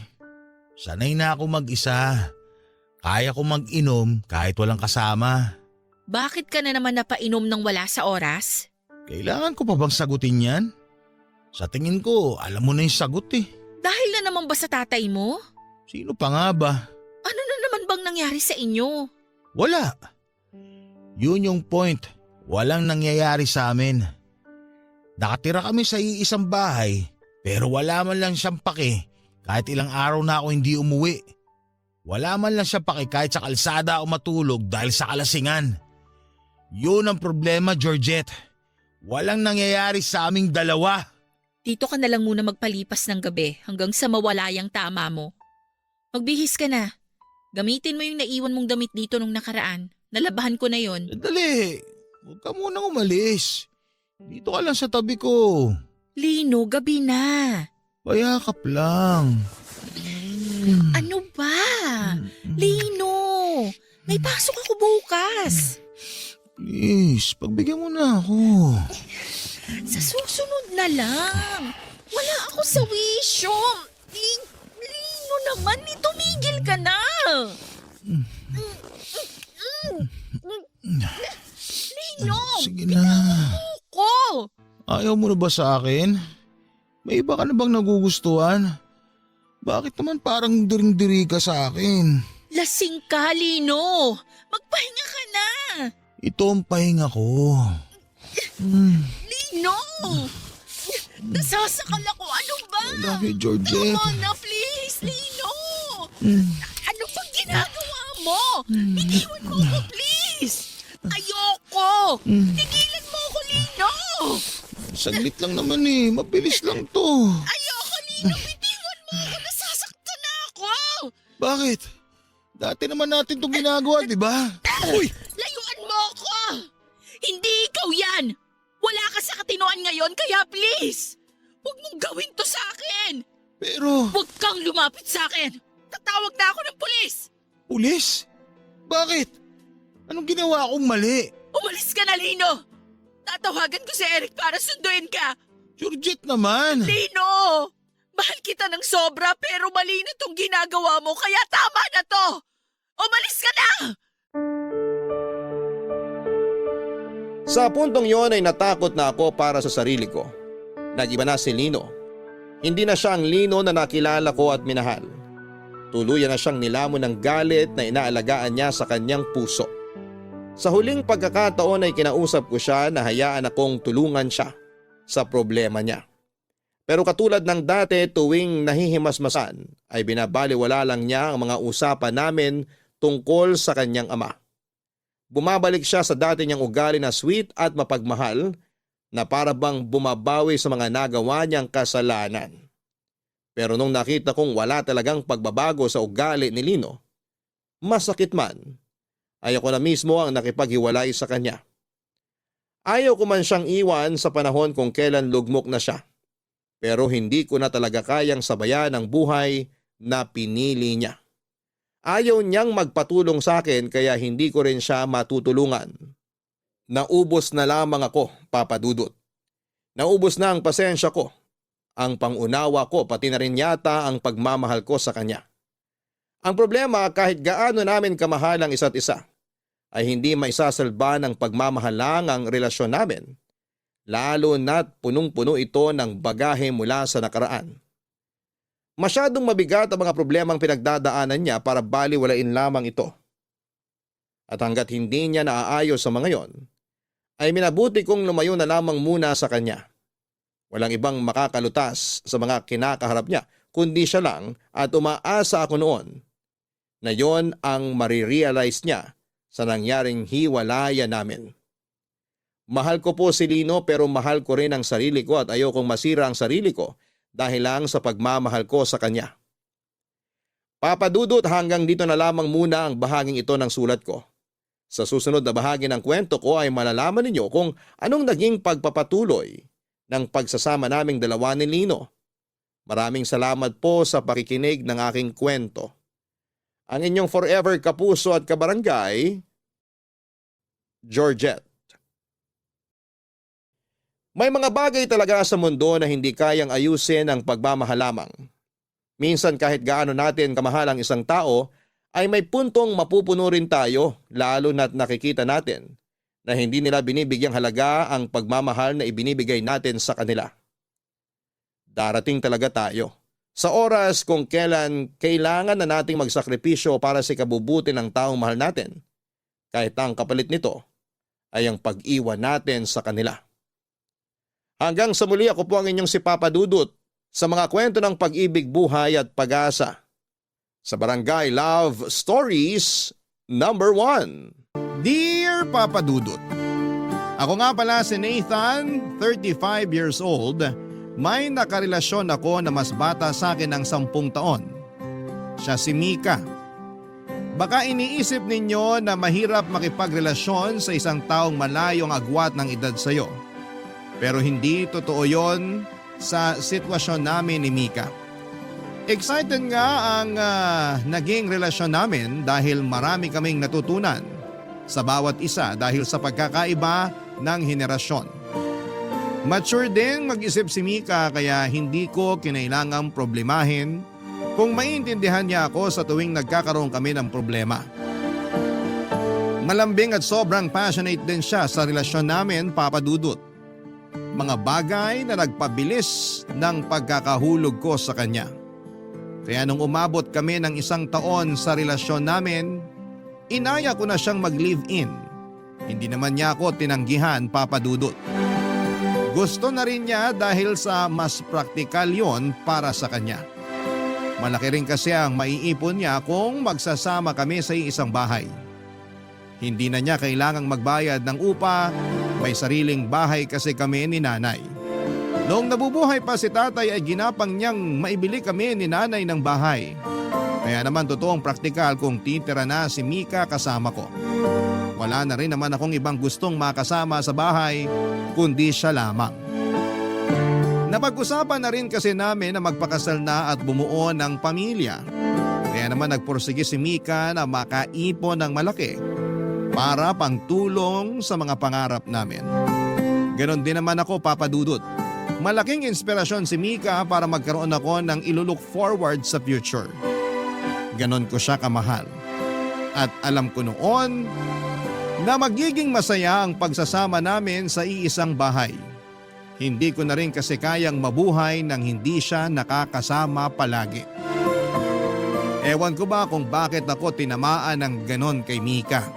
Sanay na ako mag-isa. Kaya ko mag-inom kahit walang kasama. Bakit ka na naman napainom ng wala sa oras? Kailangan ko pa bang sagutin yan? Sa tingin ko, alam mo na yung sagot eh. Dahil na naman ba sa tatay mo? Sino pa nga ba? Ano na naman bang nangyari sa inyo? Wala. Yun yung point. Walang nangyayari sa amin. Nakatira kami sa iisang bahay pero wala man lang siyang pake kahit ilang araw na ako hindi umuwi. Wala man lang siya pake kahit sa kalsada o matulog dahil sa kalasingan. Yun ang problema, Georgette. Walang nangyayari sa aming dalawa. Dito ka na lang muna magpalipas ng gabi hanggang sa mawala yung tama mo. Magbihis ka na. Gamitin mo yung naiwan mong damit dito nung nakaraan. Nalabahan ko na yon. Dali, huwag ka munang umalis. Dito ka lang sa tabi ko. Lino, gabi na. Payakap lang. Ano ba? Lino, may pasok ako bukas. Please, pagbigyan mo na ako. Sa susunod na lang. Wala ako sa wisyo. Lino naman, tumigil ka na. Lino, Sige na. ko. Ayaw mo na ba sa akin? May iba ka na bang nagugustuhan? Bakit naman parang diring-diri ka sa akin? Lasing ka, Lino. Magpahinga ka na. Ito ang pahinga ko. Lino! Nasasakal ako. Ano ba? I love you, Georgette. Come on na, please, Lino. Ano bang ginagawa mo? Iniwan mo ako, please. Ayoko. Tigilan mo ako, Lino. Saglit lang naman eh. Mabilis lang to. Ayoko, Lino. Bitiwan mo ako. Nasasaktan na ako. Bakit? Dati naman natin itong ginagawa, di ba? Uy! Layuan mo ako. Hindi ikaw yan. Wala ka sa katinoan ngayon, kaya please. Huwag mong gawin to sa akin. Pero... Huwag kang lumapit sa akin. Tatawag na ako ng pulis. Pulis? Bakit? Anong ginawa akong mali? Umalis ka na, Lino. Tatawagan ko si Eric para sunduin ka. Georgette naman. Lino! Mahal kita ng sobra pero mali na itong ginagawa mo kaya tama na to. Umalis ka na! Sa puntong yon ay natakot na ako para sa sarili ko. Nag-iba na si Lino. Hindi na siya ang Lino na nakilala ko at minahal. Tuluyan na siyang nilamon ng galit na inaalagaan niya sa kanyang puso. Sa huling pagkakataon ay kinausap ko siya na hayaan akong tulungan siya sa problema niya. Pero katulad ng dati tuwing nahihimasmasan ay binabaliwala lang niya ang mga usapan namin tungkol sa kanyang ama. Bumabalik siya sa dati niyang ugali na sweet at mapagmahal na para bang bumabawi sa mga nagawa niyang kasalanan. Pero nung nakita kong wala talagang pagbabago sa ugali ni Lino, masakit man, ayoko na mismo ang nakipaghiwalay sa kanya. Ayaw ko man siyang iwan sa panahon kung kailan lugmok na siya. Pero hindi ko na talaga kayang sabayan ang buhay na pinili niya. Ayaw niyang magpatulong sa akin kaya hindi ko rin siya matutulungan. Naubos na lamang ako, Papa Dudut. Naubos na ang pasensya ko, ang pangunawa ko pati na rin yata ang pagmamahal ko sa kanya. Ang problema kahit gaano namin kamahal ang isa't isa, ay hindi maisasalba ng pagmamahalang ang relasyon namin, lalo na't punong-puno ito ng bagahe mula sa nakaraan. Masyadong mabigat ang mga problemang pinagdadaanan niya para baliwalain lamang ito. At hanggat hindi niya naaayos sa mga yon, ay minabuti kong lumayo na lamang muna sa kanya. Walang ibang makakalutas sa mga kinakaharap niya, kundi siya lang at umaasa ako noon na yon ang marirealize niya sa nangyaring hiwalayan namin. Mahal ko po si Lino pero mahal ko rin ang sarili ko at ayokong masira ang sarili ko dahil lang sa pagmamahal ko sa kanya. Papa Dudut, hanggang dito na lamang muna ang bahaging ito ng sulat ko. Sa susunod na bahagi ng kwento ko ay malalaman ninyo kung anong naging pagpapatuloy ng pagsasama naming dalawa ni Lino. Maraming salamat po sa pakikinig ng aking kwento. Ang inyong forever kapuso at kabarangay, Georgette. May mga bagay talaga sa mundo na hindi kayang ayusin ang pagmamahal lamang. Minsan kahit gaano natin kamahal ang isang tao, ay may puntong mapupuno rin tayo lalo na't nakikita natin na hindi nila binibigyang halaga ang pagmamahal na ibinibigay natin sa kanila. Darating talaga tayo sa oras kung kailan kailangan na nating magsakripisyo para sa ikabubuti ng taong mahal natin, kahit ang kapalit nito ay ang pag-iwan natin sa kanila. Hanggang sa muli, ako po ang inyong si Papa Dudut sa mga kwento ng pag-ibig, buhay at pag-asa sa Barangay Love Stories number 1. Dear Papa Dudut, ako nga pala si Nathan, 35 years old. May nakarelasyon ako na mas bata sa akin ng 10 taon. Siya si Mika. Baka iniisip ninyo na mahirap makipagrelasyon sa isang taong malayo ang agwat ng edad sayo. Pero hindi totoo yon sa sitwasyon namin ni Mika. Excited nga ang naging relasyon namin dahil marami kaming natutunan sa bawat isa dahil sa pagkakaiba ng henerasyon. Mature din mag-isip si Mika kaya hindi ko kinailangang problemahin kung maiintindihan niya ako sa tuwing nagkakaroon kami ng problema. Malambing at sobrang passionate din siya sa relasyon namin, Papa Dudut. Mga bagay na nagpabilis ng pagkakahulog ko sa kanya. Kaya nung umabot kami ng 1 taon sa relasyon namin, inaya ko na siyang mag-live-in. Hindi naman niya ako tinanggihan, Papa Dudut. Gusto na rin niya dahil sa mas praktikal yon para sa kanya. Malaki rin kasi ang maiipon niya kung magsasama kami sa isang bahay. Hindi na niya kailangang magbayad ng upa, may sariling bahay kasi kami ni nanay. Noong nabubuhay pa si tatay ay ginapang niyang maibili kami ni nanay ng bahay. Kaya naman totoong praktikal kung titira na si Mika kasama ko. Wala na rin naman akong ibang gustong makasama sa bahay kundi siya lamang. Napag-usapan na rin kasi namin na magpakasal na at bumuo ng pamilya. Kaya naman nagpursige si Mika na makaipon ng malaki para pangtulong sa mga pangarap namin. Ganon din naman ako, Papa Dudut. Malaking inspirasyon si Mika para magkaroon ako ng ilulook forward sa future. Ganon ko siya kamahal. At alam ko noon na magiging masaya ang pagsasama namin sa iisang bahay. Hindi ko na rin kasi kayang mabuhay nang hindi siya nakakasama palagi. Ewan ko ba kung bakit ako tinamaan ng ganon kay Mika.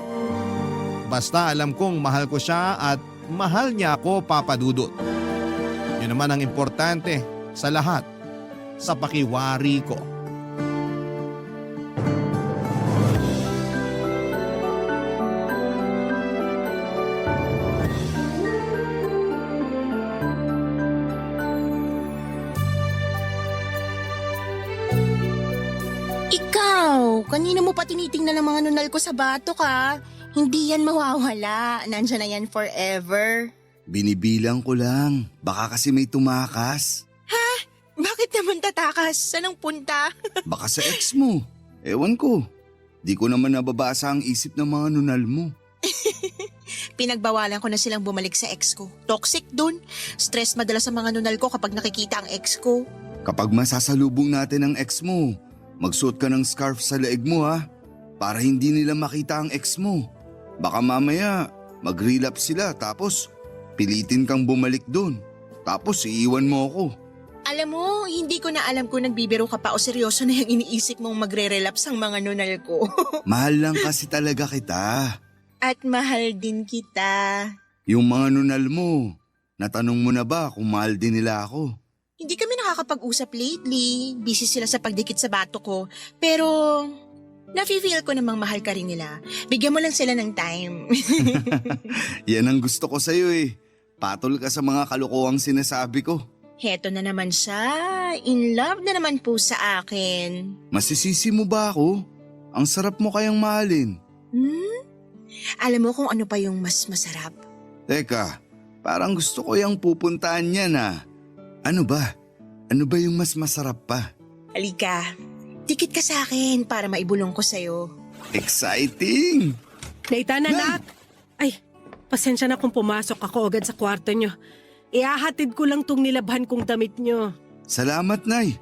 Basta alam kong mahal ko siya at mahal niya ako, Papa Dudut. Yun naman ang importante sa lahat, sa pakiwari ko. Ikaw, kanina mo pa tinitingnan ang mga nunal ko sa batok ha? Hindi yan mawawala. Nandyan na yan forever. Binibilang ko lang. Baka kasi may tumakas. Bakit naman tatakas? Saan ang punta? Baka sa ex mo. Ewan ko. Di ko naman nababasa ang isip ng mga nunal mo. Pinagbawalan ko na silang bumalik sa ex ko. Toxic dun. Stress madalas sa mga nunal ko kapag nakikita ang ex ko. Kapag masasalubong natin ang ex mo, magsuot ka ng scarf sa leeg mo ha. Para hindi nila makita ang ex mo. Baka mamaya mag-relapse sila tapos pilitin kang bumalik dun. Tapos iiwan mo ako. Alam mo, hindi ko na alam kung nagbibiro ka pa o seryoso na yung iniisip mong magre-relapse ang mga nunal ko. Mahal lang kasi talaga kita. At mahal din kita. Yung mga nunal mo, natanong mo na ba kung mahal din nila ako? Hindi kami nakakapag-usap lately. Busy sila sa pagdikit sa bato ko. Pero, nafe-feel ko namang mahal ka rin nila. Bigyan mo lang sila ng time. Yan ang gusto ko sa'yo eh. Patol ka sa mga kalokohang sinasabi ko. Heto na naman siya. In love na naman po sa akin. Masisisi mo ba ako? Ang sarap mo kayang mahalin. Alam mo kung ano pa yung mas masarap? Teka, parang gusto ko yung pupuntahan niya na. Ano ba? Ano ba yung mas masarap pa? Halika, dikit ka sa akin para maibulong ko sa'yo. Exciting! Nathan, anak! Ay, pasensya na kung pumasok ako agad sa kwarto nyo. Ihahatid ko lang tong nilabhan kong damit nyo. Salamat, Nay.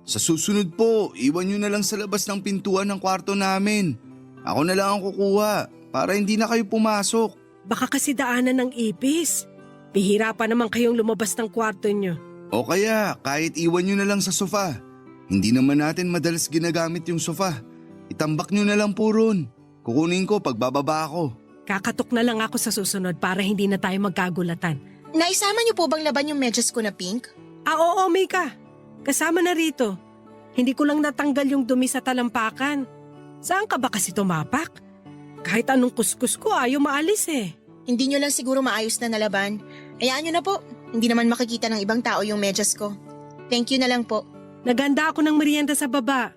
Sa susunod po, iwan niyo na lang sa labas ng pintuan ng kwarto namin. Ako na lang ang kukuha para hindi na kayo pumasok. Baka kasi daanan ng ipis. Bihira pa naman kayong lumabas ng kwarto nyo. O kaya, kahit iwan niyo na lang sa sofa. Hindi naman natin madalas ginagamit yung sofa. Itambak niyo na lang po ron. Kukunin ko pag bababa ako. Kakatok na lang ako sa susunod para hindi na tayo magkagulatan. Naisama niyo po bang laban yung medyas ko na pink? Oo, Mika. Kasama na rito. Hindi ko lang natanggal yung dumi sa talampakan. Saan ka ba kasi tumapak? Kahit anong kuskus ko, ayaw maalis eh. Hindi niyo lang siguro maayos na nalaban. Hayaan niyo na po. Hindi naman makikita ng ibang tao yung medyas ko. Thank you na lang po. Naganda ako ng merienda sa baba.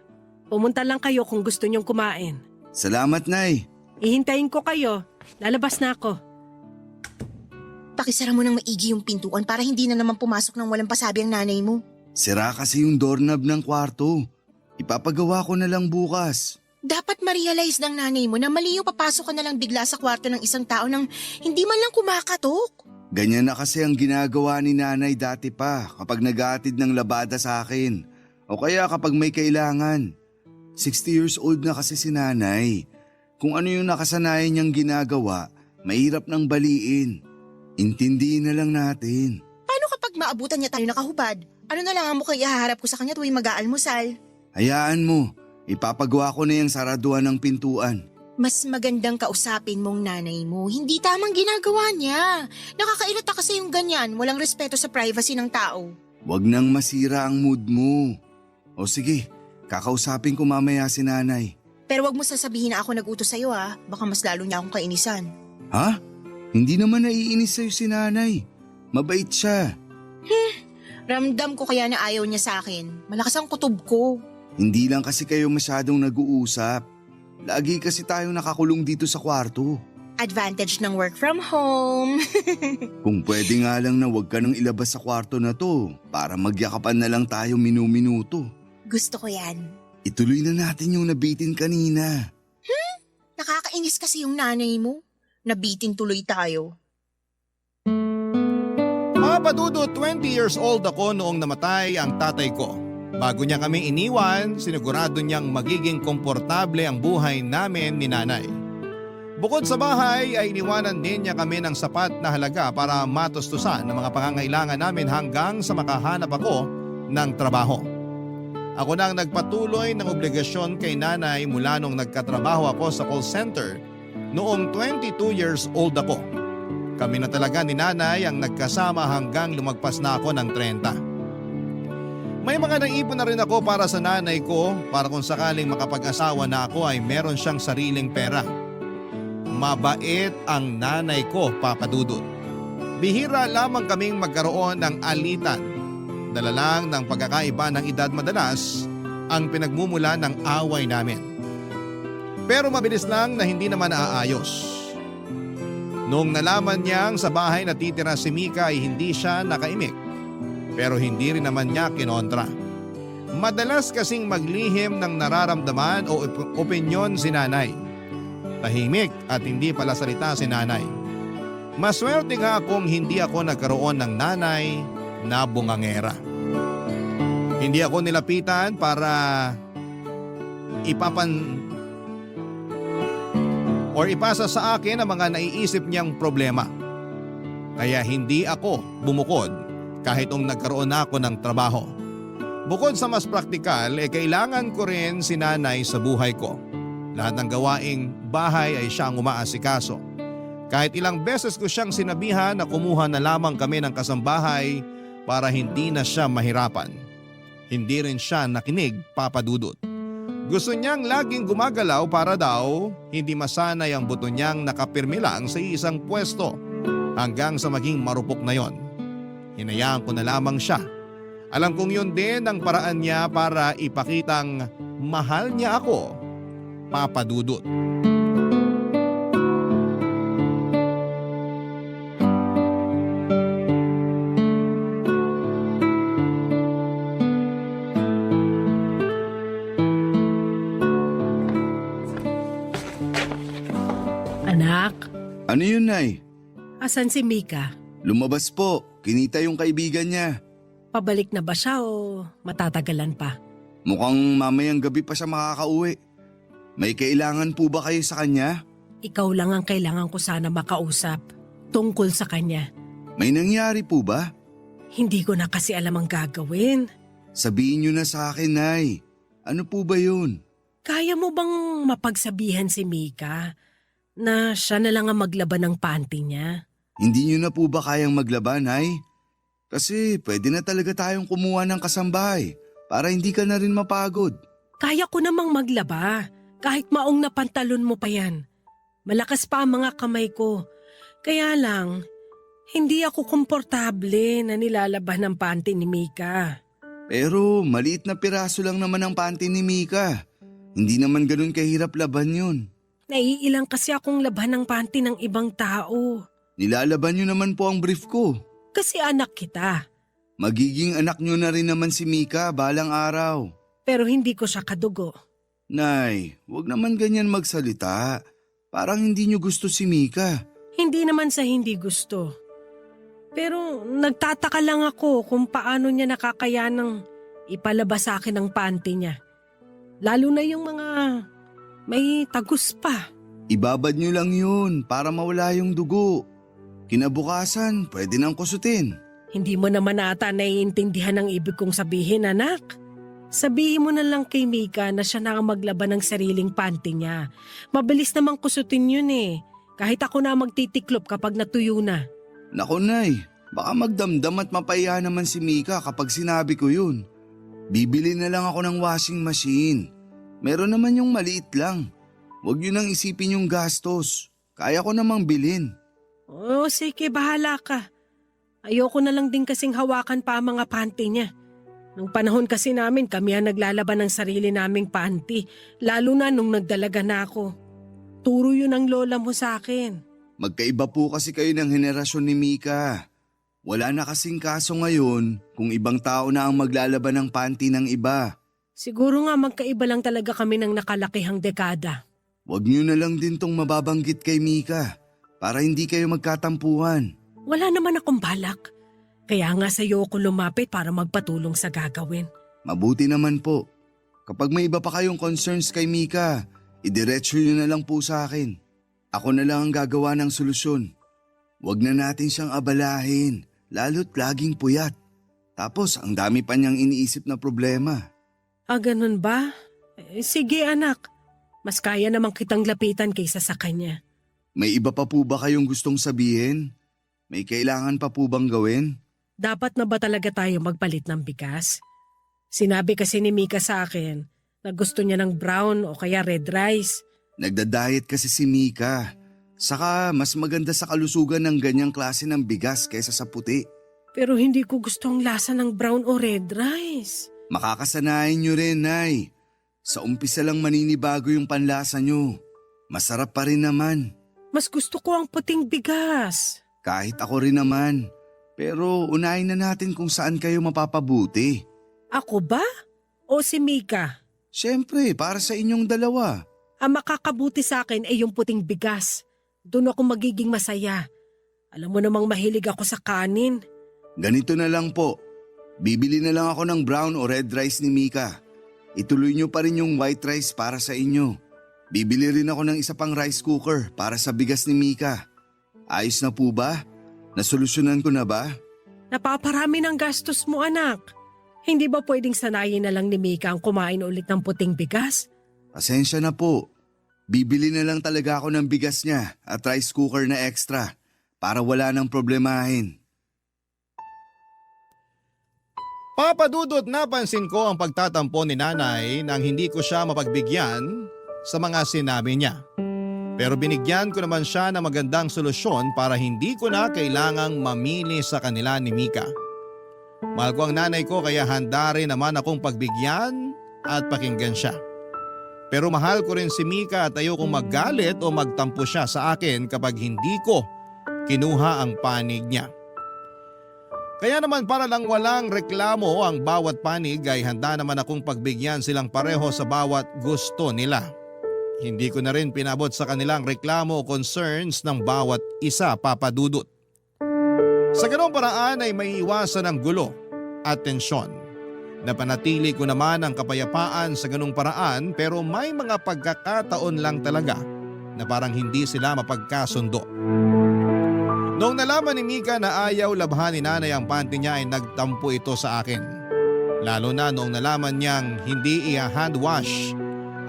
Pumunta lang kayo kung gusto nyong kumain. Salamat, Nay. Ihintayin ko kayo. Lalabas na ako. Pakisara mo ng maigi yung pintuan para hindi na naman pumasok ng walang pasabi ang nanay mo. Sira kasi yung doorknob ng kwarto. Ipapagawa ko na lang bukas. Dapat ma-realize ng nanay mo na mali yung papasok ka na lang bigla sa kwarto ng isang tao nang hindi man lang kumakatok. Ganyan na kasi ang ginagawa ni nanay dati pa kapag nag-aatid ng labada sa akin. O kaya kapag may kailangan. 60 years old na kasi si nanay. Kung ano yung nakasanayan niyang ginagawa, mahirap nang baliin. Intindihin na lang natin. Paano kapag maabutan niya tayo nakahubad? Ano na lang ang mukhang ihaharap ko sa kanya tuwing mag-aalmusal? Hayaan mo, ipapagawa ko na yung saraduan ng pintuan. Mas magandang kausapin mong nanay mo. Hindi tamang ginagawa niya. Nakakairita kasi yung ganyan. Walang respeto sa privacy ng tao. Huwag nang masira ang mood mo. O sige, kakausapin ko mamaya si nanay. Pero wag mo sasabihin na ako nag-utos sa'yo ha. Baka mas lalo niya akong kainisan. Ha? Hindi naman naiinis sa'yo si nanay. Mabait siya. Ramdam ko kaya na ayaw niya sa akin. Malakas ang kutob ko. Hindi lang kasi kayo masyadong nag-uusap. Lagi kasi tayong nakakulong dito sa kwarto. Advantage ng work from home. Kung pwede nga lang na huwag ka nang ilabas sa kwarto na to para magyakapan na lang tayo minu-minuto. Gusto ko yan. Ituloy na natin yung nabitin kanina. Nakakainis kasi yung nanay mo. Nabitin tuloy tayo. Mga padudot, 20 years old ako noong namatay ang tatay ko. Bago niya kami iniwan, sinigurado niyang magiging komportable ang buhay namin ni nanay. Bukod sa bahay ay iniwanan din niya kami ng sapat na halaga para matustusan ang mga pangangailangan namin hanggang sa makahanap ako ng trabaho. Ako nang nagpatuloy ng obligasyon kay nanay mula nung nagkatrabaho ako sa call center noong 22 years old ako. Kami na talaga ni nanay ang nagkasama hanggang lumagpas na ako ng 30. May mga naipon na rin ako para sa nanay ko para kung sakaling makapag-asawa na ako ay meron siyang sariling pera. Mabait ang nanay ko, Papa Dudut. Bihira lamang kaming magkaroon ng alitan. Dala lang ng pagkakaiba ng edad madalas ang pinagmumula ng away namin. Pero mabilis lang na hindi naman naaayos. Noong nalaman niyang sa bahay natitira si Mika ay hindi siya nakaimik. Pero hindi rin naman niya kinontra. Madalas kasing maglihim ng nararamdaman o opinyon si nanay. Tahimik at hindi pala salita si nanay. Maswerte nga kung hindi ako nagkaroon ng nanay na bungangera. Hindi ako nilapitan para ipasa sa akin ang mga naiisip niyang problema. Kaya hindi ako bumukod kahit nagkaroon ako ng trabaho. Bukod sa mas praktikal, kailangan ko rin si nanay sa buhay ko. Lahat ng gawaing bahay ay siyang umaasikaso. Kahit ilang beses ko siyang sinabihan na kumuha na lamang kami ng kasambahay para hindi na siya mahirapan. Hindi rin siya nakinig, Papa Dudut. Gusto niyang laging gumagalaw para daw hindi masanay ang buto niyang nakapirmi lang sa isang pwesto hanggang sa maging marupok na yon. Hinayaan ko na lamang siya. Alam kong yun din ang paraan niya para ipakitang mahal niya ako, Papa Dudut. Anak, Ano yun, Nay? asan si Mika? Lumabas po. Kinita yung kaibigan niya. Pabalik na ba siya o matatagalan pa? Mukhang mamayang gabi pa siya makakauwi. May kailangan po ba kayo sa kanya? Ikaw lang ang kailangan ko sana makausap tungkol sa kanya. May nangyari po ba? Hindi ko na kasi alam ang gagawin. Sabihin niyo na sa akin, Nay. Ano po ba yun? Kaya mo bang mapagsabihan si Mika na siya na lang ang maglaban ng panty niya? Hindi niyo na po ba kayang maglaban, Nay? Kasi pwede na talaga tayong kumuha ng kasambahay para hindi ka na rin mapagod. Kaya ko namang maglaba kahit maong na pantalon mo pa yan. Malakas pa ang mga kamay ko. Kaya lang, hindi ako komportable na nilalaban ng panty ni Mika. Pero maliit na piraso lang naman ang panty ni Mika. Hindi naman ganun kahirap laban yun. Naiilang kasi akong laban ng panty ng ibang tao. Nilalaban niyo naman po ang brief ko. Kasi anak kita. Magiging anak niyo na rin naman si Mika balang araw. Pero hindi ko siya kadugo. Nay, wag naman ganyan magsalita. Parang hindi niyo gusto si Mika. Hindi naman sa hindi gusto. Pero nagtataka lang ako kung paano niya nakakayanang ipalabas sa akin ang panty niya. Lalo na yung mga may tagus pa. Ibabad niyo lang yun para mawala yung dugo. Kinabukasan, pwede nang kusutin. Hindi mo naman ata naiintindihan ang ibig kong sabihin, anak. Sabihin mo na lang kay Mika na siya na ang maglaban ng sariling panty niya. Mabilis namang kusutin yun eh. Kahit ako na magtitiklop kapag natuyo na. Naku, Nay, baka magdamdam at mapaya naman si Mika kapag sinabi ko yun. Bibili na lang ako ng washing machine. Meron naman yung maliit lang. Huwag niyo nang isipin yung gastos. Kaya ko namang bilhin. Oh, sige, bahala ka. Ayoko na lang din kasing hawakan pa ang mga panty niya. Nung panahon kasi namin, kami ang naglalaban ng sarili naming panty. Lalo na nung nagdalaga na ako. Turo yun ang lola mo sa akin. Magkaiba po kasi kayo ng henerasyon ni Mika. Wala na kasing kaso ngayon kung ibang tao na ang maglalaban ng panty ng iba. Siguro nga magkaiba lang talaga kami ng nakalakihang dekada. Huwag niyo na lang din tong mababanggit kay Mika para hindi kayo magkatampuhan. Wala naman akong balak. Kaya nga sa'yo ako lumapit para magpatulong sa gagawin. Mabuti naman po. Kapag may iba pa kayong concerns kay Mika, idiretso niyo na lang po sa akin. Ako na lang ang gagawa ng solusyon. Huwag na natin siyang abalahin, lalo't laging puyat. Tapos ang dami pa niyang iniisip na problema. Ah, ganun ba? Sige anak. Mas kaya namang kitang lapitan kaysa sa kanya. May iba pa po ba kayong gustong sabihin? May kailangan pa po bang gawin? Dapat na ba talaga tayo magpalit ng bigas? Sinabi kasi ni Mika sa akin na gusto niya ng brown o kaya red rice. Nagda-diet kasi si Mika. Saka mas maganda sa kalusugan ng ganyang klase ng bigas kaysa sa puti. Pero hindi ko gusto ang lasa ng brown o red rice. Makakasanayan nyo rin, Nay. Sa umpisa lang maninibago yung panlasa nyo. Masarap pa rin naman. Mas gusto ko ang puting bigas. Kahit ako rin naman. Pero unahin na natin kung saan kayo mapapabuti. Ako ba? O si Mika? Siyempre, para sa inyong dalawa. Ang makakabuti sa akin ay yung puting bigas. Doon ako magiging masaya. Alam mo namang mahilig ako sa kanin. Ganito na lang po. Bibili na lang ako ng brown o red rice ni Mika. Ituloy nyo pa rin yung white rice para sa inyo. Bibili rin ako ng isa pang rice cooker para sa bigas ni Mika. Ayos na po ba? Nasolusyonan ko na ba? Napaparami ng gastos mo, anak. Hindi ba pwedeng sanayin na lang ni Mika ang kumain ulit ng puting bigas? Pasensya na po. Bibili na lang talaga ako ng bigas niya at rice cooker na extra para wala nang problemahin. Papa Dudut, napansin ko ang pagtatampo ni nanay nang hindi ko siya mapagbigyan sa mga sinabi niya. Pero binigyan ko naman siya ng magandang solusyon para hindi ko na kailangang mamili sa kanila ni Mika. Mahal ko ang nanay ko kaya handa rin naman akong pagbigyan at pakinggan siya. Pero mahal ko rin si Mika at ayokong maggalit o magtampo siya sa akin kapag hindi ko kinuha ang panig niya. Kaya naman para lang walang reklamo ang bawat panig ay handa naman akong pagbigyan silang pareho sa bawat gusto nila. Hindi ko na rin pinabot sa kanilang reklamo o concerns ng bawat isa, Papa Dudut. Sa ganong paraan ay may iwasan ang gulo at tensyon. Napanatili ko naman ang kapayapaan sa ganong paraan pero may mga pagkakataon lang talaga na parang hindi sila mapagkasundo. Noong nalaman ni Mika na ayaw labhan ni nanay ang panty niya ay nagtampo ito sa akin. Lalo na noong nalaman niyang hindi i-hand wash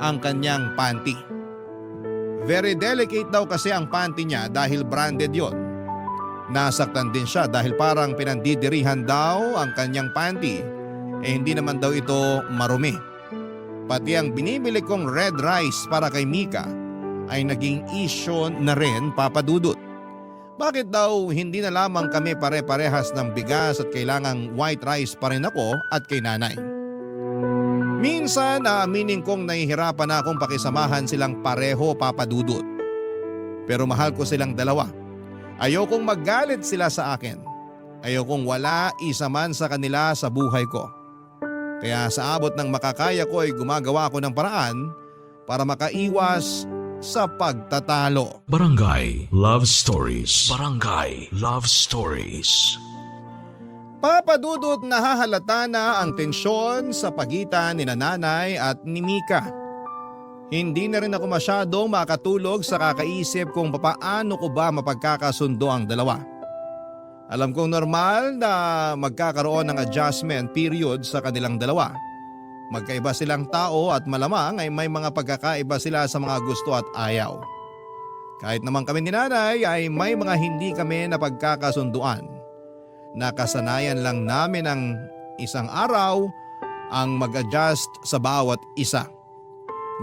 ang kanyang panty. Very delicate daw kasi ang panty niya dahil branded yon. Nasaktan din siya dahil parang pinandidirihan daw ang kanyang panty hindi naman daw ito marumi. Pati ang binibili kong red rice para kay Mika ay naging issue na rin, Papa Dudut. Bakit daw hindi na lamang kami pare-parehas ng bigas at kailangang white rice pa rin ako at kay nanay? Minsan naaminin kong nahihirapan na akong pakisamahan silang pareho, Papa Dudut. Pero mahal ko silang dalawa. Ayokong maggalit sila sa akin. Ayokong wala isa man sa kanila sa buhay ko. Kaya sa abot ng makakaya ko ay gumagawa ko ng paraan para makaiwas sa pagtatalo. Barangay Love Stories. Barangay Love Stories. Papa Dudut, nahahalata na ang tensyon sa pagitan ni nanay at ni Mika. Hindi na rin ako masyadong makatulog sa kakaisip kung papaano ko ba mapagkakasundo ang dalawa. Alam kong normal na magkakaroon ng adjustment period sa kanilang dalawa. Magkaiba silang tao at malamang ay may mga pagkakaiba sila sa mga gusto at ayaw. Kahit naman kami ni nanay ay may mga hindi kami na pagkakasunduan. Nakasanayan lang namin ang isang araw ang mag-adjust sa bawat isa.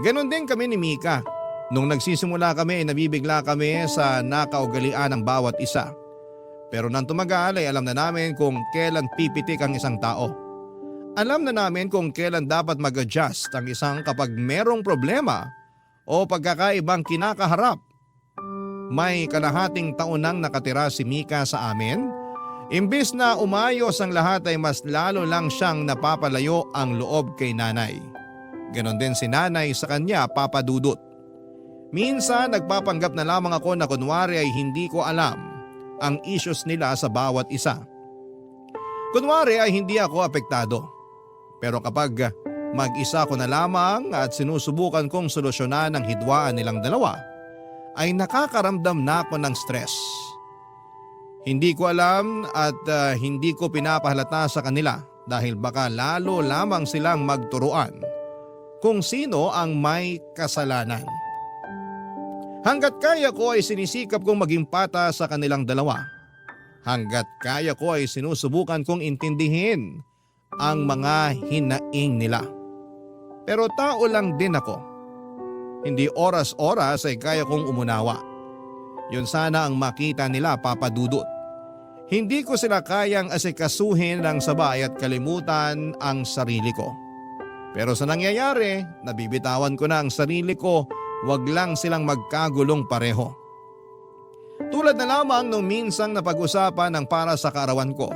Ganon din kami ni Mika. Nung nagsisimula kami ay nabibigla kami sa nakaugalian ng bawat isa. Pero nang tumagal ay alam na namin kung kailan pipitik ang isang tao. Alam na namin kung kailan dapat mag-adjust ang isang kapag merong problema o pagkakaibang kinakaharap. May kalahating taon nang nakatira si Mika sa amin. Imbis na umayos ang lahat ay mas lalo lang siyang napapalayo ang loob kay nanay. Ganon din si nanay sa kanya, Papa Dudut. Minsan nagpapanggap na lamang ako na kunwari ay hindi ko alam ang issues nila sa bawat isa. Kunwari ay hindi ako apektado. Pero kapag mag-isa ko na lamang at sinusubukan kong solusyonan ang hidwaan nilang dalawa, ay nakakaramdam na ako ng stress. Hindi ko alam at hindi ko pinapahalata sa kanila dahil baka lalo lamang silang magturuan kung sino ang may kasalanan. Hanggat kaya ko ay sinisikap kong maging pata sa kanilang dalawa. Hanggat kaya ko ay sinusubukan kong intindihin ang mga hinaing nila. Pero tao lang din ako. Hindi oras-oras ay kaya kong umunawa. Yun sana ang makita nila, Papa Dudut. Hindi ko sila kayang asikasuhin ng sabay at kalimutan ang sarili ko. Pero sa nangyayari, nabibitawan ko na ang sarili ko, wag lang silang magkagulong pareho. Tulad na lamang nung minsang napag-usapan ng para sa kaarawan ko.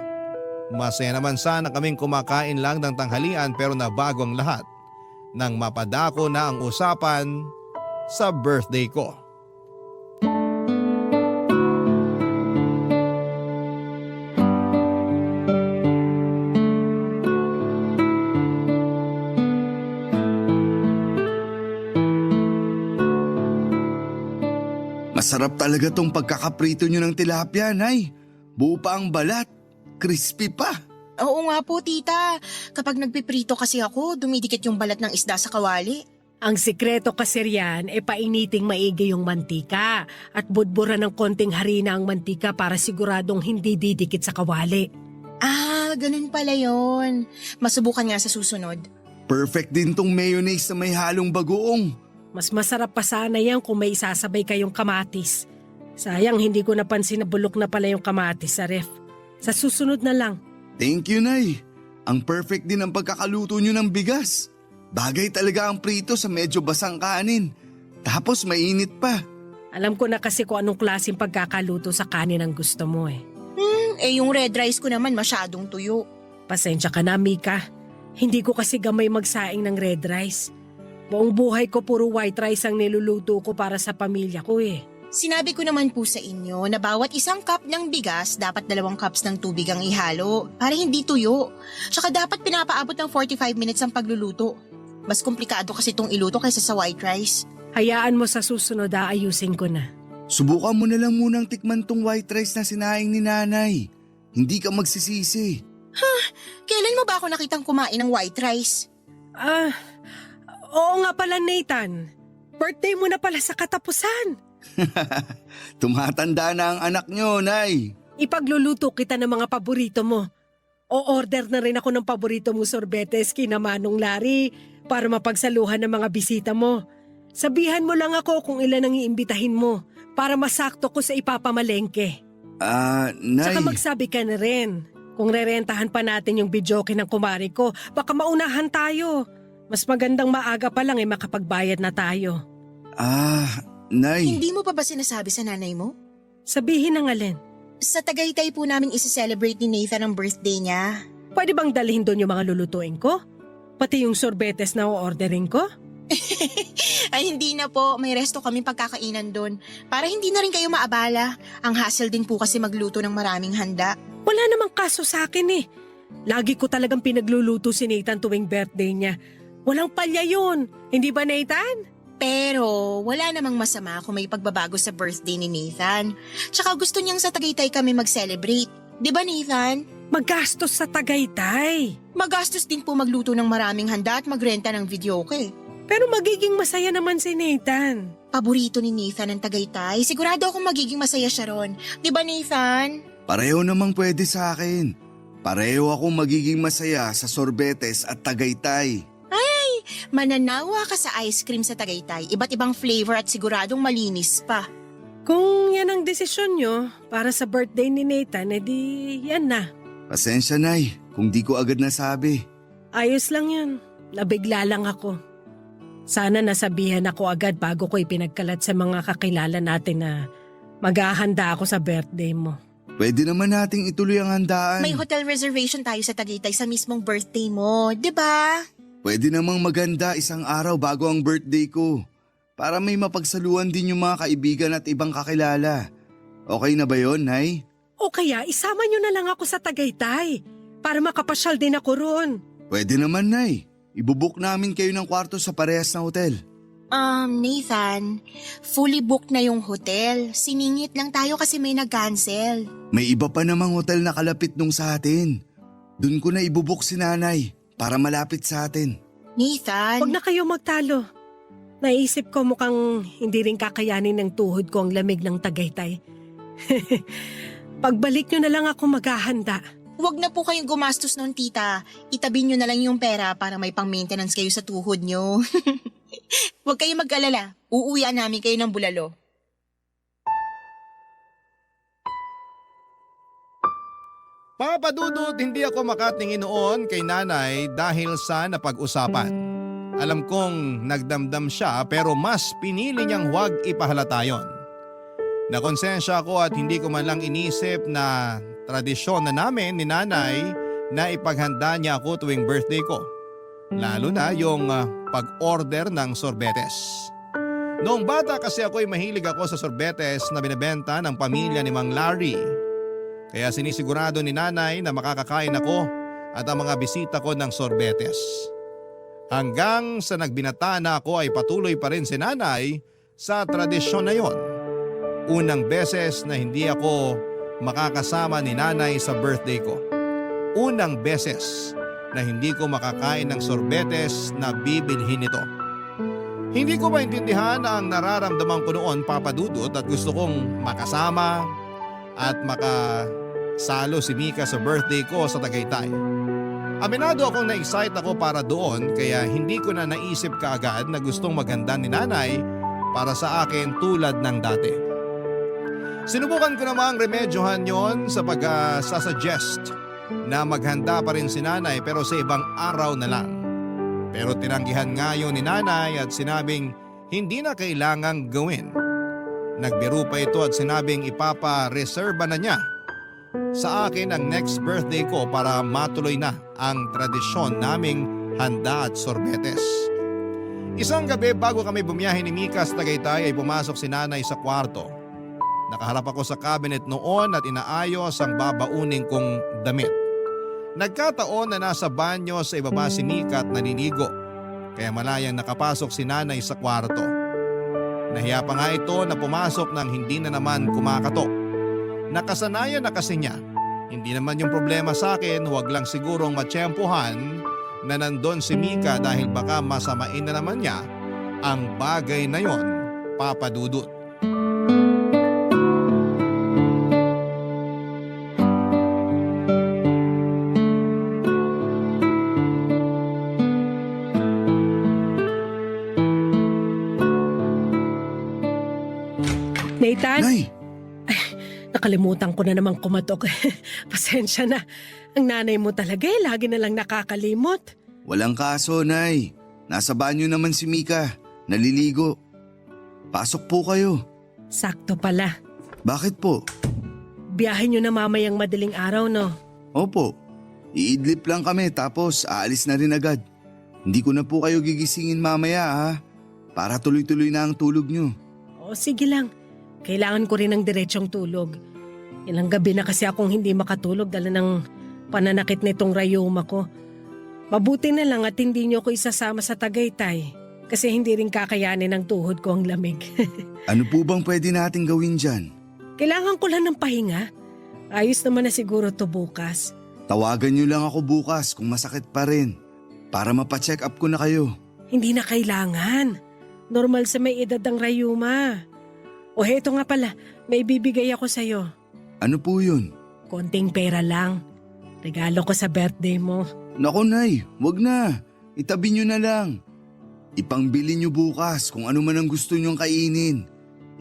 Masaya naman sana kaming kumakain lang ng tanghalian pero nabago ang lahat nang mapadako na ang usapan sa birthday ko. Masarap talaga tong pagkakaprito nyo ng tilapia, Nay. Buo pa ang balat. Crispy pa. Oo nga po, tita. Kapag nagpiprito kasi ako, dumidikit yung balat ng isda sa kawali. Ang sikreto kasi riyan painiting maigi yung mantika at budburan ng konting harina ang mantika para siguradong hindi didikit sa kawali. Ah, ganun pala yon. Masubukan nga sa susunod. Perfect din tong mayonnaise na may halong bagoong. Mas masarap pa sana yan kung may isasabay kayong kamatis. Sayang hindi ko napansin na bulok na pala yung kamatis sa ref. Sa susunod na lang. Thank you, Nay. Ang perfect din ang pagkakaluto nyo ng bigas. Bagay talaga ang prito sa medyo basang kanin. Tapos mainit pa. Alam ko na kasi kung anong klaseng pagkakaluto sa kanin ang gusto mo eh. Yung red rice ko naman masyadong tuyo. Pasensya ka na, Mika. Hindi ko kasi gamay magsaing ng red rice. Buong buhay ko puro white rice ang niluluto ko para sa pamilya ko eh. Sinabi ko naman po sa inyo na bawat isang cup ng bigas dapat 2 cups ng tubig ang ihalo para hindi tuyo. Tsaka dapat pinapaabot ng 45 minutes ang pagluluto. Mas komplikado kasi itong iluto kaysa sa white rice. Hayaan mo sa susunod ayusin ko na. Subukan mo na lang munang tikman tong white rice na sinaing ni Nanay. Hindi ka magsisisi. Kailan mo ba ako nakitang kumain ng white rice? Oo nga pala Nathan. Birthday mo na pala sa katapusan. Tumatanda na ang anak nyo, Nay. Ipagluluto kita ng mga paborito mo. O-order na rin ako ng paborito mo sorbetes kina Manong Larry para mapagsaluhan ng mga bisita mo. Sabihan mo lang ako kung ilan ang iimbitahin mo para masakto ko sa ipapamalengke. Nay. Saka magsabi ka na rin. Kung rerentahan pa natin yung videoke ng kumari ko, baka maunahan tayo. Mas magandang maaga pa lang makapagbayad na tayo. Nay. Hindi mo pa ba sinasabi sa nanay mo? Sabihin ng alin. Sa Tagaytay po namin isi-celebrate ni Nathan ang birthday niya. Pwede bang dalhin doon yung mga lulutuin ko? Pati yung sorbetes na o-orderin ko? Ay hindi na po, may resto kami pagkakainan doon. Para hindi na rin kayo maabala. Ang hassle din po kasi magluto ng maraming handa. Wala namang kaso sa akin eh. Lagi ko talagang pinagluluto si Nathan tuwing birthday niya. Walang palya yun. Hindi ba Nathan? Pero wala namang masama kung may pagbabago sa birthday ni Nathan. Tsaka gusto niyang sa Tagaytay kami mag-celebrate. Di ba Nathan? Magastos sa Tagaytay. Magastos din po magluto ng maraming handa at magrenta ng videoke. Pero magiging masaya naman si Nathan. Paborito ni Nathan ang Tagaytay. Sigurado akong magiging masaya siya ron. Di ba Nathan? Pareho namang pwede sa akin. Pareho akong magiging masaya sa sorbetes at Tagaytay. Mananawa ka sa ice cream sa Tagaytay. Iba't ibang flavor at siguradong malinis pa. Kung yan ang desisyon nyo para sa birthday ni Nathan, edi yan na. Pasensya, Nay, kung di ko agad nasabi. Ayos lang yun. Nabigla lang ako. Sana nasabihan ako agad bago ko ipinagkalat sa mga kakilala natin na maghahanda ako sa birthday mo. Pwede naman nating ituloy ang handaan. May hotel reservation tayo sa Tagaytay sa mismong birthday mo, di ba? Pwede namang maganda isang araw bago ang birthday ko. Para may mapagsaluhan din yung mga kaibigan at ibang kakilala. Okay na ba yon, Nay? O kaya isama nyo na lang ako sa Tagaytay para makapasyal din ako roon. Pwede naman, Nay. Ibubuk namin kayo ng kwarto sa parehas na hotel. Nathan, fully booked na yung hotel. Siningit lang tayo kasi may nag-cancel. May iba pa namang hotel na kalapit nung sa atin. Doon ko na ibubuk si Nanay para malapit sa atin. Nathan, Huwag na kayo magtalo. Naisip ko mukhang hindi rin kakayanin ng tuhod ko ang lamig ng Tagaytay. Pagbalik nyo na lang ako maghahanda. wag na po kayong gumastos nun, tita. Itabi nyo na lang yung pera para may pang-maintenance kayo sa tuhod nyo. Huwag kayong mag-alala. Uuwian namin kayo ng bulalo. Papa Dudut, hindi ako makatingin noon kay nanay dahil sa napag-usapan. Alam kong nagdamdam siya pero mas pinili niyang huwag ipahalata yon. Nakonsensya ako at hindi ko man lang inisip na tradisyon na namin ni nanay na ipaghanda niya ako tuwing birthday ko. Lalo na yung pag-order ng sorbetes. Noong bata kasi ako'y mahilig ako sa sorbetes na binebenta ng pamilya ni Mang Larry. Kaya sinisigurado ni nanay na makakakain ako at ang mga bisita ko ng sorbetes. Hanggang sa nagbinata na ako ay patuloy pa rin si nanay sa tradisyon na yon. Unang beses na hindi ako makakasama ni nanay sa birthday ko. Unang beses na hindi ko makakain ng sorbetes na bibilhin nito. Hindi ko maintindihan ang nararamdaman ko noon, Papa Dudut, at gusto kong makasama at makasalo si Mika sa birthday ko sa Tagaytay. Aminado akong na-excite ako para doon kaya hindi ko na naisip kaagad na gustong maghanda ni nanay para sa akin tulad ng dati. Sinubukan ko namang remedyohan yon sa pag-suggest na maghanda pa rin si nanay pero sa ibang araw na lang. Pero tinanggihan nga yun ni nanay at sinabing hindi na kailangang gawin. Nagbiro pa ito at sinabing ipapa-reserva na niya sa akin ang next birthday ko para matuloy na ang tradisyon naming handa at sorbetes. Isang gabi bago kami bumiyahe ni Mika sa Tagaytay ay pumasok si nanay sa kwarto. Nakaharap ako sa cabinet noon at inaayos ang babauning kong damit. Nagkataon na nasa banyo sa ibaba si Mika at naliligo, kaya malayang nakapasok si nanay sa kwarto. Nahiya pa nga ito na pumasok nang hindi na naman kumakatok. Nakasanayan na kasi niya. Hindi naman yung problema sa akin, huwag lang sigurong matsyempohan na nandun si Mika dahil baka masamain na naman niya ang bagay na yon, Papa Dudut. Nathan? Nay! Nakalimutan ko na naman kumatok. Pasensya na. Ang nanay mo talaga lagi na lang nakakalimot. Walang kaso, Nay. Nasa banyo naman si Mika. Naliligo. Pasok po kayo. Sakto pala. Bakit po? Biyahe nyo na mamayang madaling araw, no? Opo. Iidlip lang kami tapos aalis na rin agad. Hindi ko na po kayo gigisingin mamaya ha. Para tuloy-tuloy na ang tulog nyo. O sige lang. Kailangan ko rin ng diretsyong tulog. Ilang gabi na kasi akong hindi makatulog dala ng pananakit nitong rayuma ko. Mabuti na lang at hindi niyo ko isasama sa Tagaytay kasi hindi rin kakayanin ng tuhod ko ang lamig. Ano po bang pwede natin gawin dyan? Kailangan ko lang ng pahinga. Ayos naman na siguro to bukas. Tawagan nyo lang ako bukas kung masakit pa rin. Para mapacheck up ko na kayo. Hindi na kailangan. Normal sa may edad ang rayuma. O heto nga pala, may bibigay ako sa'yo. Ano po yun? Konting pera lang. Regalo ko sa birthday mo. Naku Nay, wag na. Itabi nyo na lang. Ipangbili nyo bukas kung ano man ang gusto nyong kainin.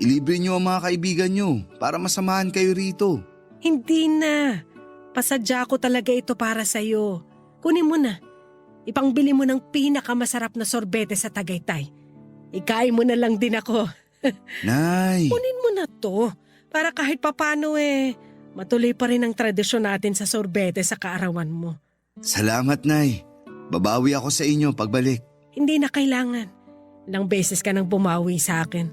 Ilibre nyo ang mga kaibigan nyo para masamahan kayo rito. Hindi na. Pasadya ko talaga ito para sa'yo. Kunin mo na. Ipangbili mo ng pinakamasarap na sorbete sa Tagaytay. Ikain mo na lang din ako. Nay! Kunin mo na to. Para kahit papano matuloy pa rin ang tradisyon natin sa sorbete sa kaarawan mo. Salamat Nay. Babawi ako sa inyo pagbalik. Hindi na kailangan. Ilang beses ka nang bumawi sa akin.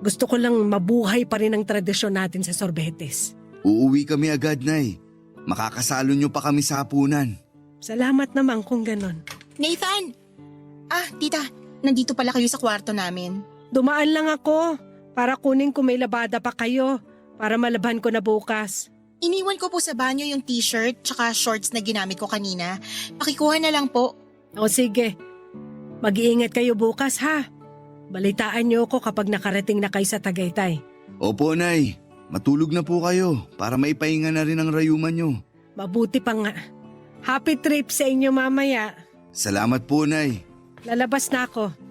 Gusto ko lang mabuhay pa rin ang tradisyon natin sa sorbetes. Uuwi kami agad Nay. Makakasalo nyo pa kami sa hapunan. Salamat naman kung ganon. Nathan! Tita, nandito pala kayo sa kwarto namin. Dumaan lang ako para kunin kung may labada pa kayo para malaban ko na bukas. Iniwan ko po sa banyo yung t-shirt tsaka shorts na ginamit ko kanina. Pakikuha na lang po. O sige, mag-iingat kayo bukas ha. Balitaan niyo ako kapag nakarating na kayo sa Tagaytay. Opo Nay, matulog na po kayo para maipahinga na rin ang rayuman nyo. Mabuti pa nga. Happy trip sa inyo mamaya. Salamat po Nay. Lalabas na ako.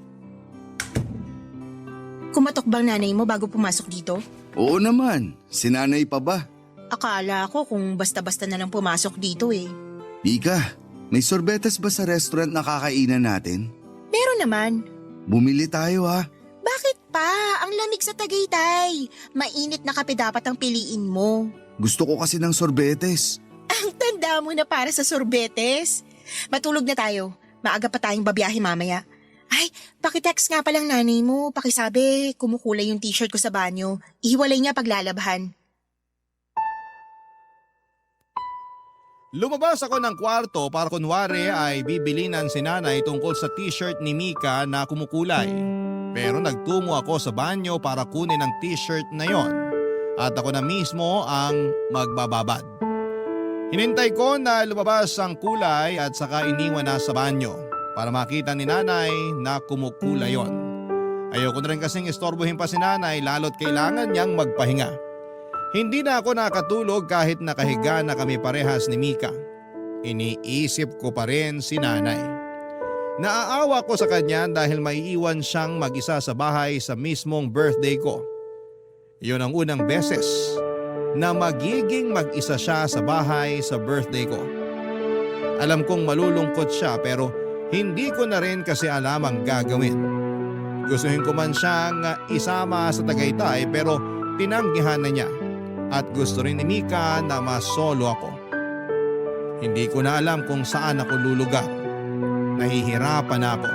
Kumatok bang nanay mo bago pumasok dito? Oo naman, sinanay pa ba? Akala ko kung basta-basta na lang pumasok dito eh. Mika, may sorbetes ba sa restaurant na kakainan natin? Meron naman. Bumili tayo ha. Bakit pa? Ang lamig sa Tagaytay. Mainit na kape dapat ang piliin mo. Gusto ko kasi ng sorbetes. Ang tanda mo na para sa sorbetes. Matulog na tayo. Maaga pa tayong babiyahe mamaya. Ay, pakitext nga palang nanay mo. Pakisabi, kumukulay yung t-shirt ko sa banyo. Ihiwalay niya paglalabhan. Lumabas ako ng kwarto para kunwari ay bibilinan si nanay tungkol sa t-shirt ni Mika na kumukulay. Pero nagtungo ako sa banyo para kunin ang t-shirt na yon at ako na mismo ang magbababad. Hinintay ko na lumabas ang kulay at saka iniwan na sa banyo para makita ni nanay na kumukulay yon. Ayoko na rin kasing istorbohin pa si nanay lalo't kailangan niyang magpahinga. Hindi na ako nakatulog kahit nakahiga na kami parehas ni Mika. Iniisip ko pa rin si nanay. Naaawa ko sa kanya dahil maiiwan siyang mag-isa sa bahay sa mismong birthday ko. Iyon ang unang beses na magiging mag-isa siya sa bahay sa birthday ko. Alam kong malulungkot siya pero hindi ko na rin kasi alam ang gagawin. Gustuhin ko man siyang isama sa Tagaytay pero tinanggihan na niya. At gusto rin ni Mika na masolo ako. Hindi ko na alam kung saan ako lulugar. Nahihirapan ako.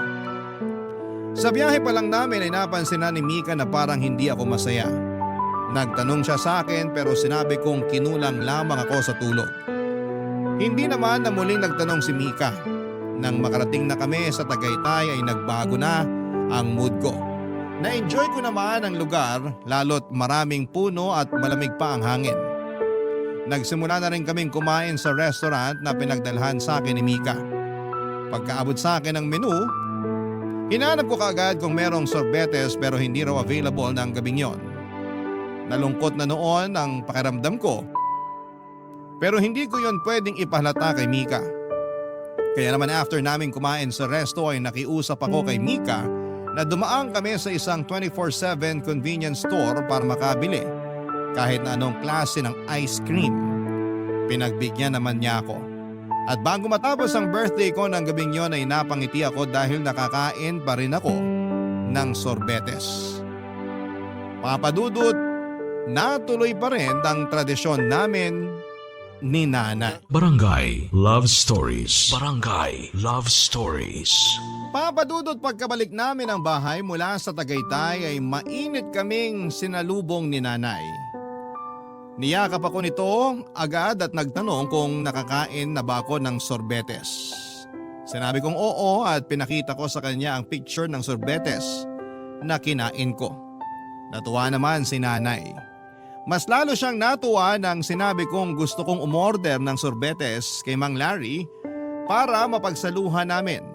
Sa biyahe pa lang namin ay napansin na ni Mika na parang hindi ako masaya. Nagtanong siya sa akin pero sinabi kong kinulang lamang ako sa tulog. Hindi naman na muling nagtanong si Mika. Nang makarating na kami sa Tagaytay ay nagbago na ang mood ko. Na-enjoy ko naman ang lugar lalo't maraming puno at malamig pa ang hangin. Nagsimula na rin kaming kumain sa restaurant na pinagdalhan sa akin ni Mika. Pagkaabot sa akin ng menu, hinanap ko kaagad kung merong sorbetes pero hindi raw available ng gabing yon. Nalungkot na noon ang pakiramdam ko pero hindi ko yon pwedeng ipahalata kay Mika. Kaya naman after namin kumain sa resto ay nakiusap ako kay Mika na dumaan kami sa isang 24/7 convenience store para makabili kahit na anong klase ng ice cream. Pinagbigyan naman niya ako. At bago matapos ang birthday ko ng gabing yon ay napangiti ako dahil nakakain pa rin ako ng sorbetes. Papadudot, natuloy pa rin ang tradisyon namin ni Nana. Barangay Love Stories. Barangay Love Stories. Papadudot pagkabalik namin ng bahay mula sa Tagaytay ay mainit kaming sinalubong ni nanay. Niyakap ako nito agad at nagtanong kung nakakain na ba ako ng sorbetes. Sinabi kong oo at pinakita ko sa kanya ang picture ng sorbetes na kinain ko. Natuwa naman si nanay. Mas lalo siyang natuwa nang sinabi kong gusto kong umorder ng sorbetes kay Mang Larry para mapagsaluhan namin.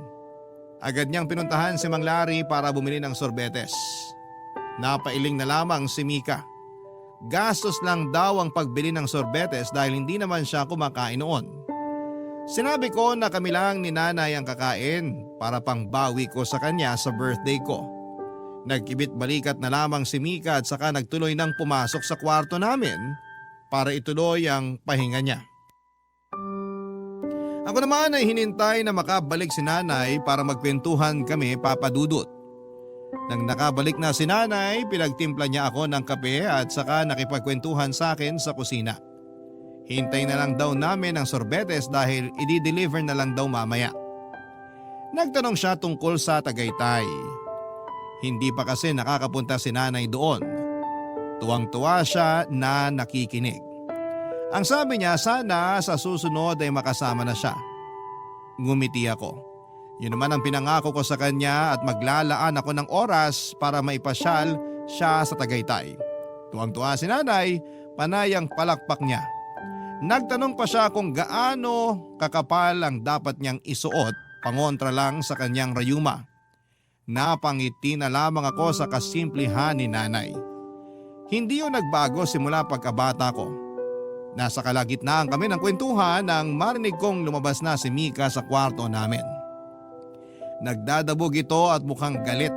Agad niyang pinuntahan si Mang Larry para bumili ng sorbetes. Napailing na lamang si Mika. Gastos lang daw ang pagbili ng sorbetes dahil hindi naman siya kumakain noon. Sinabi ko na kami lang ni nanay ang kakain para pangbawi ko sa kanya sa birthday ko. Nagkibit balikat na lamang si Mika at saka nagtuloy nang pumasok sa kwarto namin para ituloy ang pahinga niya. Ako naman ay hinintay na makabalik si nanay para magkwentuhan kami papadudot. Nang nakabalik na si nanay, pinagtimpla niya ako ng kape at saka nakipagkwentuhan sa akin sa kusina. Hintay na lang daw namin ang sorbetes dahil i-deliver na lang daw mamaya. Nagtanong siya tungkol sa Tagaytay. Hindi pa kasi nakakapunta si nanay doon. Tuwang-tuwa siya na nakikinig. Ang sabi niya sana sa susunod ay makasama na siya. Ngumiti ako. Yun naman ang pinangako ko sa kanya at maglalaan ako ng oras para maipasyal siya sa Tagaytay. Tuwang-tuwa si nanay, panay ang palakpak niya. Nagtanong pa siya kung gaano kakapal ang dapat niyang isuot pangontra lang sa kanyang rayuma. Napangiti na lamang ako sa kasimplihan ni nanay. Hindi yun nagbago simula pagkabata ko. Nasa kalagitnaan kami ng kwentuhan nang marinig kong lumabas na si Mika sa kwarto namin. Nagdadabog ito at mukhang galit.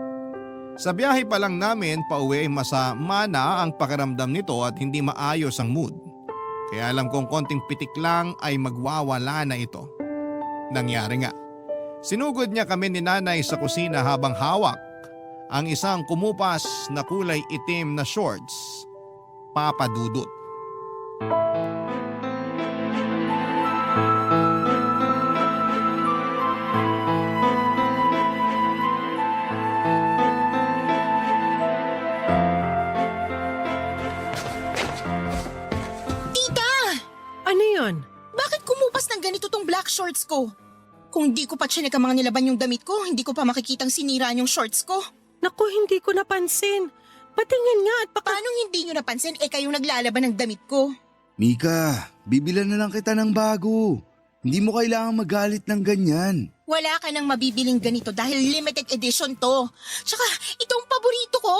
Sa biyahe pa lang namin pauwi masama na ang pakiramdam nito at hindi maayos ang mood. Kaya alam kong konting pitik lang ay magwawala na ito. Nangyari nga. Sinugod niya kami ni nanay sa kusina habang hawak ang isang kumupas na kulay itim na shorts. Papa Dudut. Tita! Ano yun? Bakit kumupas ng ganito tong black shorts ko? Kung di ko pa chinek ang mga nilaban yung damit ko, hindi ko pa makikitang siniraan yung shorts ko. Naku, hindi ko napansin. Patingin nga at Paano hindi nyo napansin kayong naglalaban ng damit ko? Mika, bibilan na lang kita ng bago. Hindi mo kailangan magalit ng ganyan. Wala ka nang mabibiling ganito dahil limited edition to. Tsaka, itong paborito ko.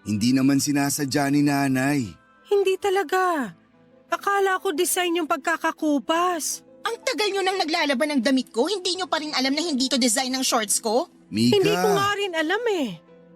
Hindi naman sinasadya ni nanay. Hindi talaga. Akala ko design yung pagkakakupas. Ang tagal nyo nang naglalaban ng damit ko, hindi nyo pa rin alam na hindi to design ng shorts ko? Mika, Hindi ko nga rin alam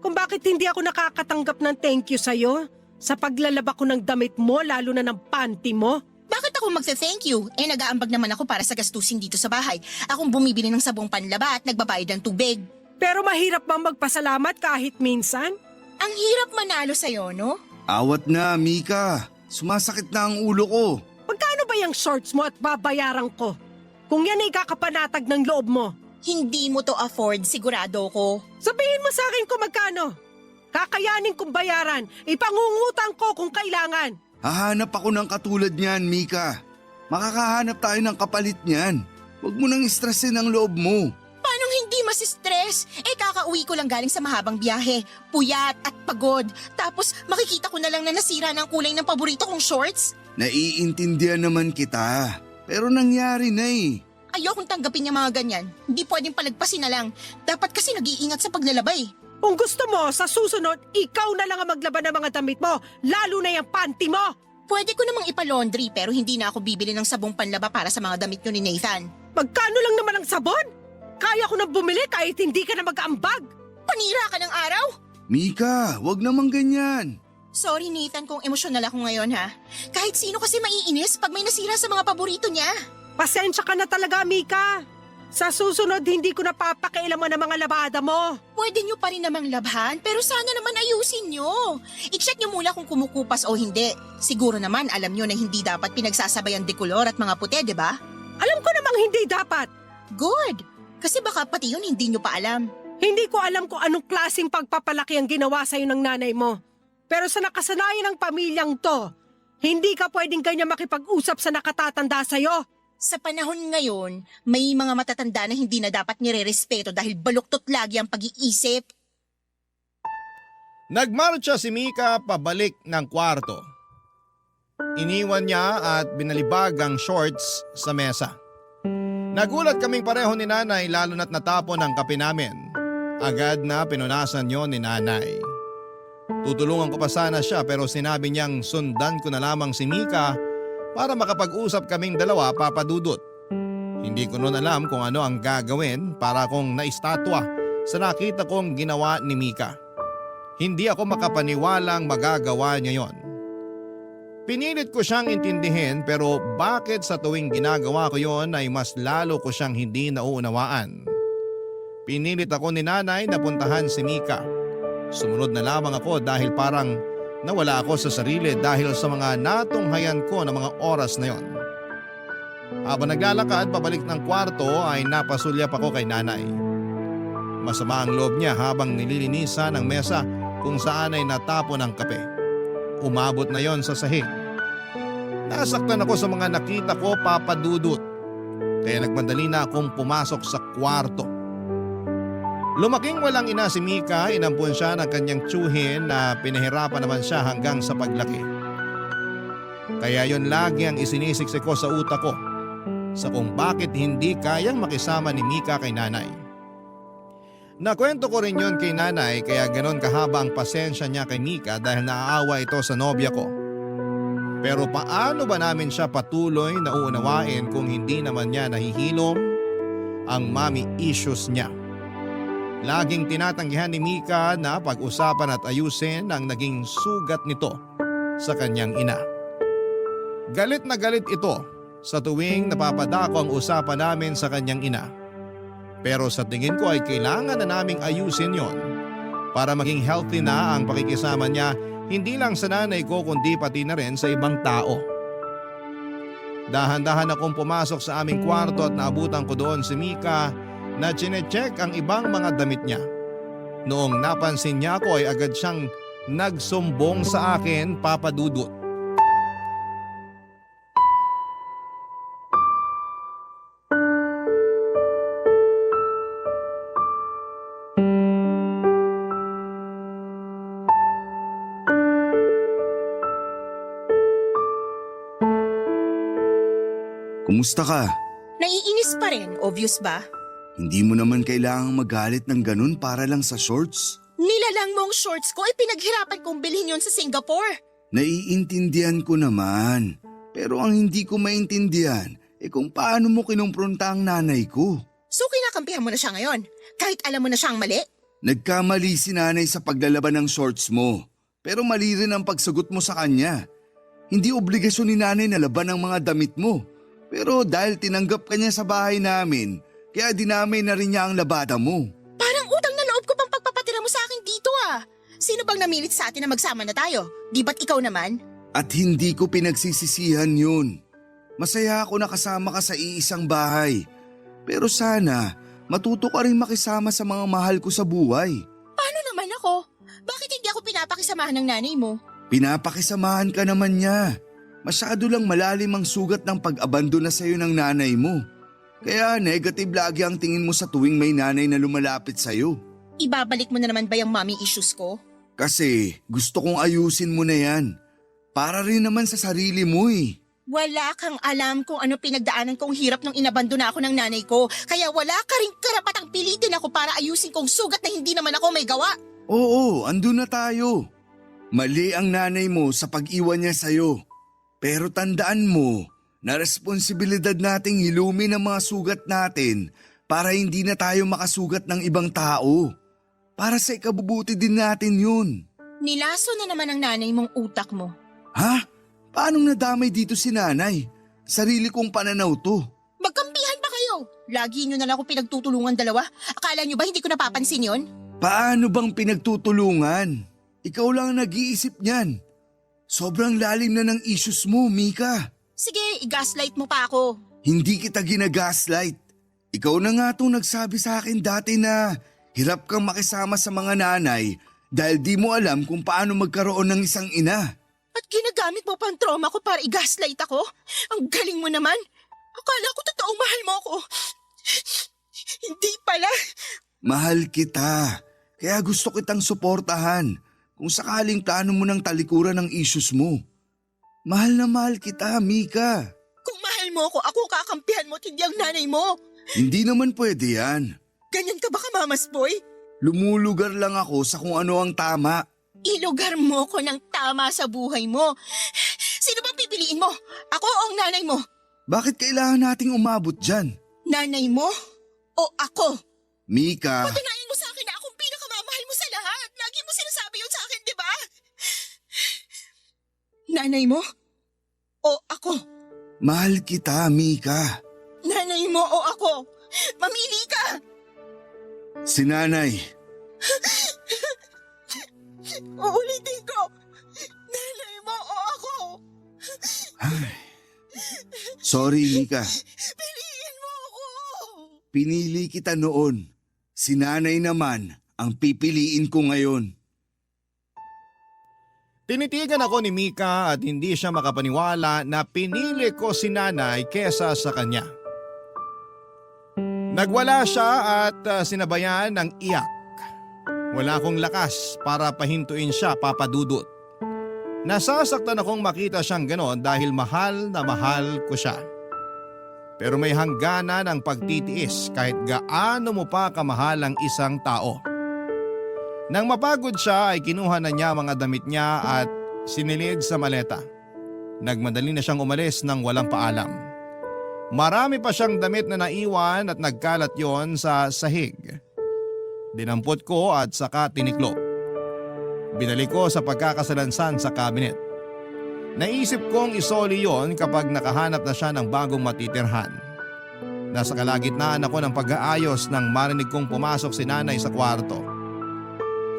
kung bakit hindi ako nakakatanggap ng thank you sa'yo sa paglalaba ko ng damit mo, lalo na ng panty mo. Bakit ako magse-thank you? Nag-aambag naman ako para sa gastusin dito sa bahay. Akong bumibili ng sabong panlaba at nagbabayad ng tubig. Pero mahirap bang magpasalamat kahit minsan? Ang hirap manalo sa'yo, no? awat na Mika. Sumasakit na ang ulo ko. Magkano ba yung shorts mo at babayaran ko? Kung yan ay kakapanatag ng loob mo, Hindi mo to afford, sigurado ko. sabihin mo sa akin kung magkano. Kakayanin kong bayaran, ipangungutang ko kung kailangan. Hahanap ako ng katulad niyan, Mika. Makakahanap tayo ng kapalit niyan. Huwag mo nang stressin ang loob mo. Paano hindi mas-stress? Kakauwi ko lang galing sa mahabang biyahe. Puyat at pagod. Tapos makikita ko na lang na nasira ng kulay ng paborito kong shorts. Naiintindihan naman kita. Pero nangyari na Ayokong tanggapin yung mga ganyan. Hindi pwedeng palagpasin na lang. Dapat kasi nag-iingat sa paglalabay. Kung gusto mo, sa susunod, ikaw na lang ang maglaban ng mga damit mo, lalo na yung panty mo. Pwede ko namang ipalaundry pero hindi na ako bibili ng sabong panlaba para sa mga damit ko ni Nathan. Magkano lang naman ang sabon? Kaya ko na bumili kahit hindi ka na mag-aambag. Panira ka ng araw? Mika, wag naman ganyan. Sorry Nathan kung emosyonal ako ngayon ha. Kahit sino kasi maiinis pag may nasira sa mga paborito niya. Pasensya ka na talaga, Mika. Sa susunod, hindi ko na papakailaman ang mga labada mo. Pwede nyo pa rin namang labhan pero sana naman ayusin nyo. I-check nyo muna kung kumukupas o hindi. Siguro naman alam nyo na hindi dapat pinagsasabayan dekolor at mga puti, di ba? Alam ko namang hindi dapat. Good! Kasi baka pati yun hindi nyo pa alam. Hindi ko alam kung anong klaseng pagpapalaki ang ginawa sa'yo ng nanay mo. Pero sa nakasanayan ng pamilyang to, hindi ka pwedeng ganyan makipag-usap sa nakatatanda sa'yo. Sa panahon ngayon, may mga matatanda na hindi na dapat nire-respeto dahil baluktot lagi ang pag-iisip. Nagmarcha si Mika pabalik ng kwarto. Iniwan niya at binalibag ang shorts sa mesa. Nagulat kaming pareho ni nanay lalo na't natapon ang kape namin. Agad na pinunasan yon ni nanay. Tutulungan ko pa sana siya pero sinabi niyang sundan ko na lamang si Mika para makapag-usap kaming dalawa, Papa Dudut. Hindi ko noon alam kung ano ang gagawin para kong naistatwa sa nakita kong ginawa ni Mika. Hindi ako makapaniwalang magagawa niya yon. Pinilit ko siyang intindihin pero bakit sa tuwing ginagawa ko yon ay mas lalo ko siyang hindi nauunawaan. Pinilit ako ni nanay na puntahan si Mika. Sumunod na lamang ako dahil parang nawala ako sa sarili dahil sa mga natunghayan ko ng mga oras na yon. Habang naglalakad pabalik ng kwarto ay napasulyap ako kay nanay. Masama ang loob niya habang nililinisan ang mesa kung saan ay natapon ang kape. Umabot na yon sa sahig. Nasaktan ako sa mga nakita ko, Papa Dudut. Kaya nagmadali na akong pumasok sa kwarto. Lumaking walang ina si Mika, inampun siya ng kanyang tsuhin na pinahirapan naman siya hanggang sa paglaki. Kaya yon lagi ang isinisiksik ko sa utak ko sa kung bakit hindi kayang makisama ni Mika kay nanay. Nakwento ko rin yon kay nanay kaya ganon kahaba ang pasensya niya kay Mika dahil naaawa ito sa nobya ko. Pero paano ba namin siya patuloy na uunawain kung hindi naman niya nahihilom ang mommy issues niya? Laging tinatanggihan ni Mika na pag-usapan at ayusin ang naging sugat nito sa kanyang ina. Galit na galit ito sa tuwing napapadako ang usapan namin sa kanyang ina. Pero sa tingin ko ay kailangan na naming ayusin yon para maging healthy na ang pakikisama niya hindi lang sa nanay ko kundi pati na rin sa ibang tao. Dahan-dahan akong pumasok sa aming kwarto at naabutan ko doon si Mika na chinecheck ang ibang mga damit niya. Noong napansin niya ako ay agad siyang nagsumbong sa akin, Papa Dudut. Kumusta ka? Naiinis pa rin, obvious ba? Hindi mo naman kailangang magalit ng ganun para lang sa shorts. Nilalang mo ang shorts ko ay pinaghirapan kong bilhin yon sa Singapore. Naiintindihan ko naman. Pero ang hindi ko maintindihan kung paano mo kinumpronta ang nanay ko. So kinakampihan mo na siya ngayon, kahit alam mo na siyang mali? Nagkamali si nanay sa paglalaban ng shorts mo. Pero mali rin ang pagsagot mo sa kanya. Hindi obligasyon ni nanay na laban ang mga damit mo. Pero dahil tinanggap ka niya sa bahay namin, kaya dinamay na rin niya ang labada mo. Parang utang na loob ko pang pagpapatira mo sa akin dito ah. Sino bang namilit sa atin na magsama na tayo? Di ba't ikaw naman? At hindi ko pinagsisisihan yun. Masaya ako na kasama ka sa iisang bahay. Pero sana, matuto ka rin makisama sa mga mahal ko sa buhay. Paano naman ako? Bakit hindi ako pinapakisamahan ng nanay mo? Pinapakisamahan ka naman niya. Masyado lang malalim ang sugat ng pag-abandona sa'yo ng nanay mo. Kaya negative lagi ang tingin mo sa tuwing may nanay na lumalapit sa'yo. Ibabalik mo na naman ba yung mommy issues ko? Kasi gusto kong ayusin mo na yan. Para rin naman sa sarili mo eh. Wala kang alam kung ano pinagdaanan kong hirap nung inabandona ako ng nanay ko. Kaya wala ka rin karapatang pilitin ako para ayusin kong sugat na hindi naman ako may gawa. Oo, andun na tayo. Mali ang nanay mo sa pag-iwan niya sa'yo. Pero tandaan mo na responsibilidad nating hilumin ang mga sugat natin para hindi na tayo makasugat ng ibang tao. Para sa ikabubuti din natin yun. Nilaso na naman ang nanay mong utak mo. Ha? Paanong nadamay dito si nanay? Sarili kong pananaw to. Magkampihan pa kayo. Lagi nyo na lang ako pinagtutulungan dalawa. Akala nyo ba hindi ko napapansin yon? Paano bang pinagtutulungan? Ikaw lang ang nag-iisip niyan. Sobrang lalim na ng issues mo, Mika. Sige, i-gaslight mo pa ako. Hindi kita ginagaslight. Ikaw na nga itong nagsabi sa akin dati na hirap kang makisama sa mga nanay dahil di mo alam kung paano magkaroon ng isang ina. At ginagamit mo pang trauma ko para i-gaslight ako? Ang galing mo naman. Akala ko totoong mahal mo ako. Hindi pala. Mahal kita. Kaya gusto kitang suportahan kung sakaling plano mo ng talikuran ng issues mo. Mahal na mahal kita, Mika. Kung mahal mo ako kakampihan mo at hindi ang nanay mo. Hindi naman pwede yan. Ganyan ka ba kamamas boy? Lumulugar lang ako sa kung ano ang tama. Ilugar mo ko ng tama sa buhay mo. Sino bang pipiliin mo? Ako o ang nanay mo? Bakit kailangan nating umabot dyan? Nanay mo o ako? Mika, Patunayan mo sa akin na akong pinakamamahal mo sa lahat. Lagi mo sinasabi yun sa akin, di ba? Nanay mo o ako? mahal kita, Mika. Nanay mo o ako? Mamili ka! Si nanay. Uulitin ko! Nanay mo o ako? Sorry, Mika. Piliin mo ako! Pinili kita noon. Si nanay naman ang pipiliin ko ngayon. Tinitigan ako ni Mika at hindi siya makapaniwala na pinili ko si nanay kesa sa kanya. Nagwala siya at sinabayan ng iyak. Wala akong lakas para pahintuin siya, Papa Dudut. Nasasaktan akong makita siyang ganon dahil mahal na mahal ko siya. Pero may hangganan ang pagtitiis kahit gaano mo pa kamahal ang isang tao. Nang mapagod siya ay kinuha na niya mga damit niya at sinilid sa maleta. Nagmadali na siyang umalis nang walang paalam. Marami pa siyang damit na naiwan at nagkalat yon sa sahig. Dinampot ko at saka tiniklo. Binalik ko sa pagkakasalansan sa cabinet. Naisip kong isoli yon kapag nakahanap na siya ng bagong matitirhan. Nasa kalagitnaan ako ng pag-aayos nang marinig kong pumasok si nanay sa kwarto.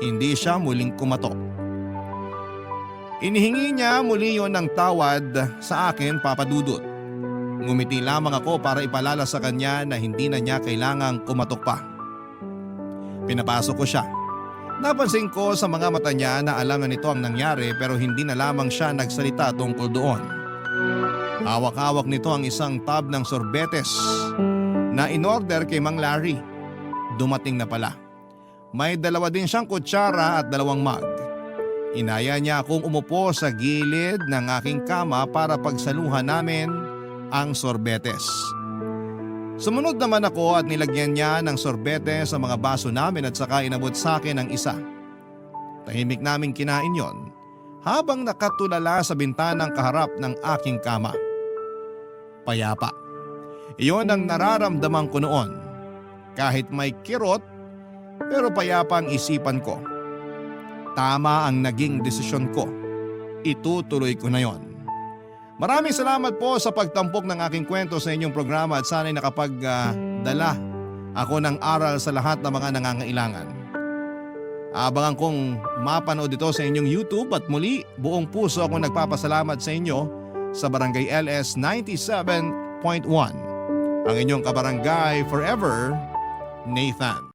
Hindi siya muling kumatok. Inihingi niya muli yon ng tawad sa akin, Papa Dudut. Ngumiti lamang ako para ipalala sa kanya na hindi na niya kailangang kumatok pa. Pinapasok ko siya. Napansin ko sa mga mata niya na alam na nito ang nangyari pero hindi na lamang siya nagsalita tungkol doon. Hawak-hawak nito ang isang tub ng sorbetes na in-order kay Mang Larry. Dumating na pala. May dalawa din siyang kutsara at 2 mug. Inaya niya akong umupo sa gilid ng aking kama para pagsaluhan namin ang sorbetes. Sumunod naman ako at nilagyan niya ng sorbete sa mga baso namin at saka inabot sa akin ang isa. Tahimik naming kinain yon habang nakatulala sa bintanang kaharap ng aking kama. Payapa. Iyon ang nararamdaman ko noon. Kahit may kirot, pero payapa ang isipan ko. Tama ang naging desisyon ko. Itutuloy ko na yon. Maraming salamat po sa pagtampok ng aking kwento sa inyong programa at sana'y nakapagdala ako ng aral sa lahat ng mga nangangailangan. Abangan kong mapanood ito sa inyong YouTube at muli buong puso akong nagpapasalamat sa inyo sa Barangay LS 97.1. Ang inyong kabarangay forever, Nathan.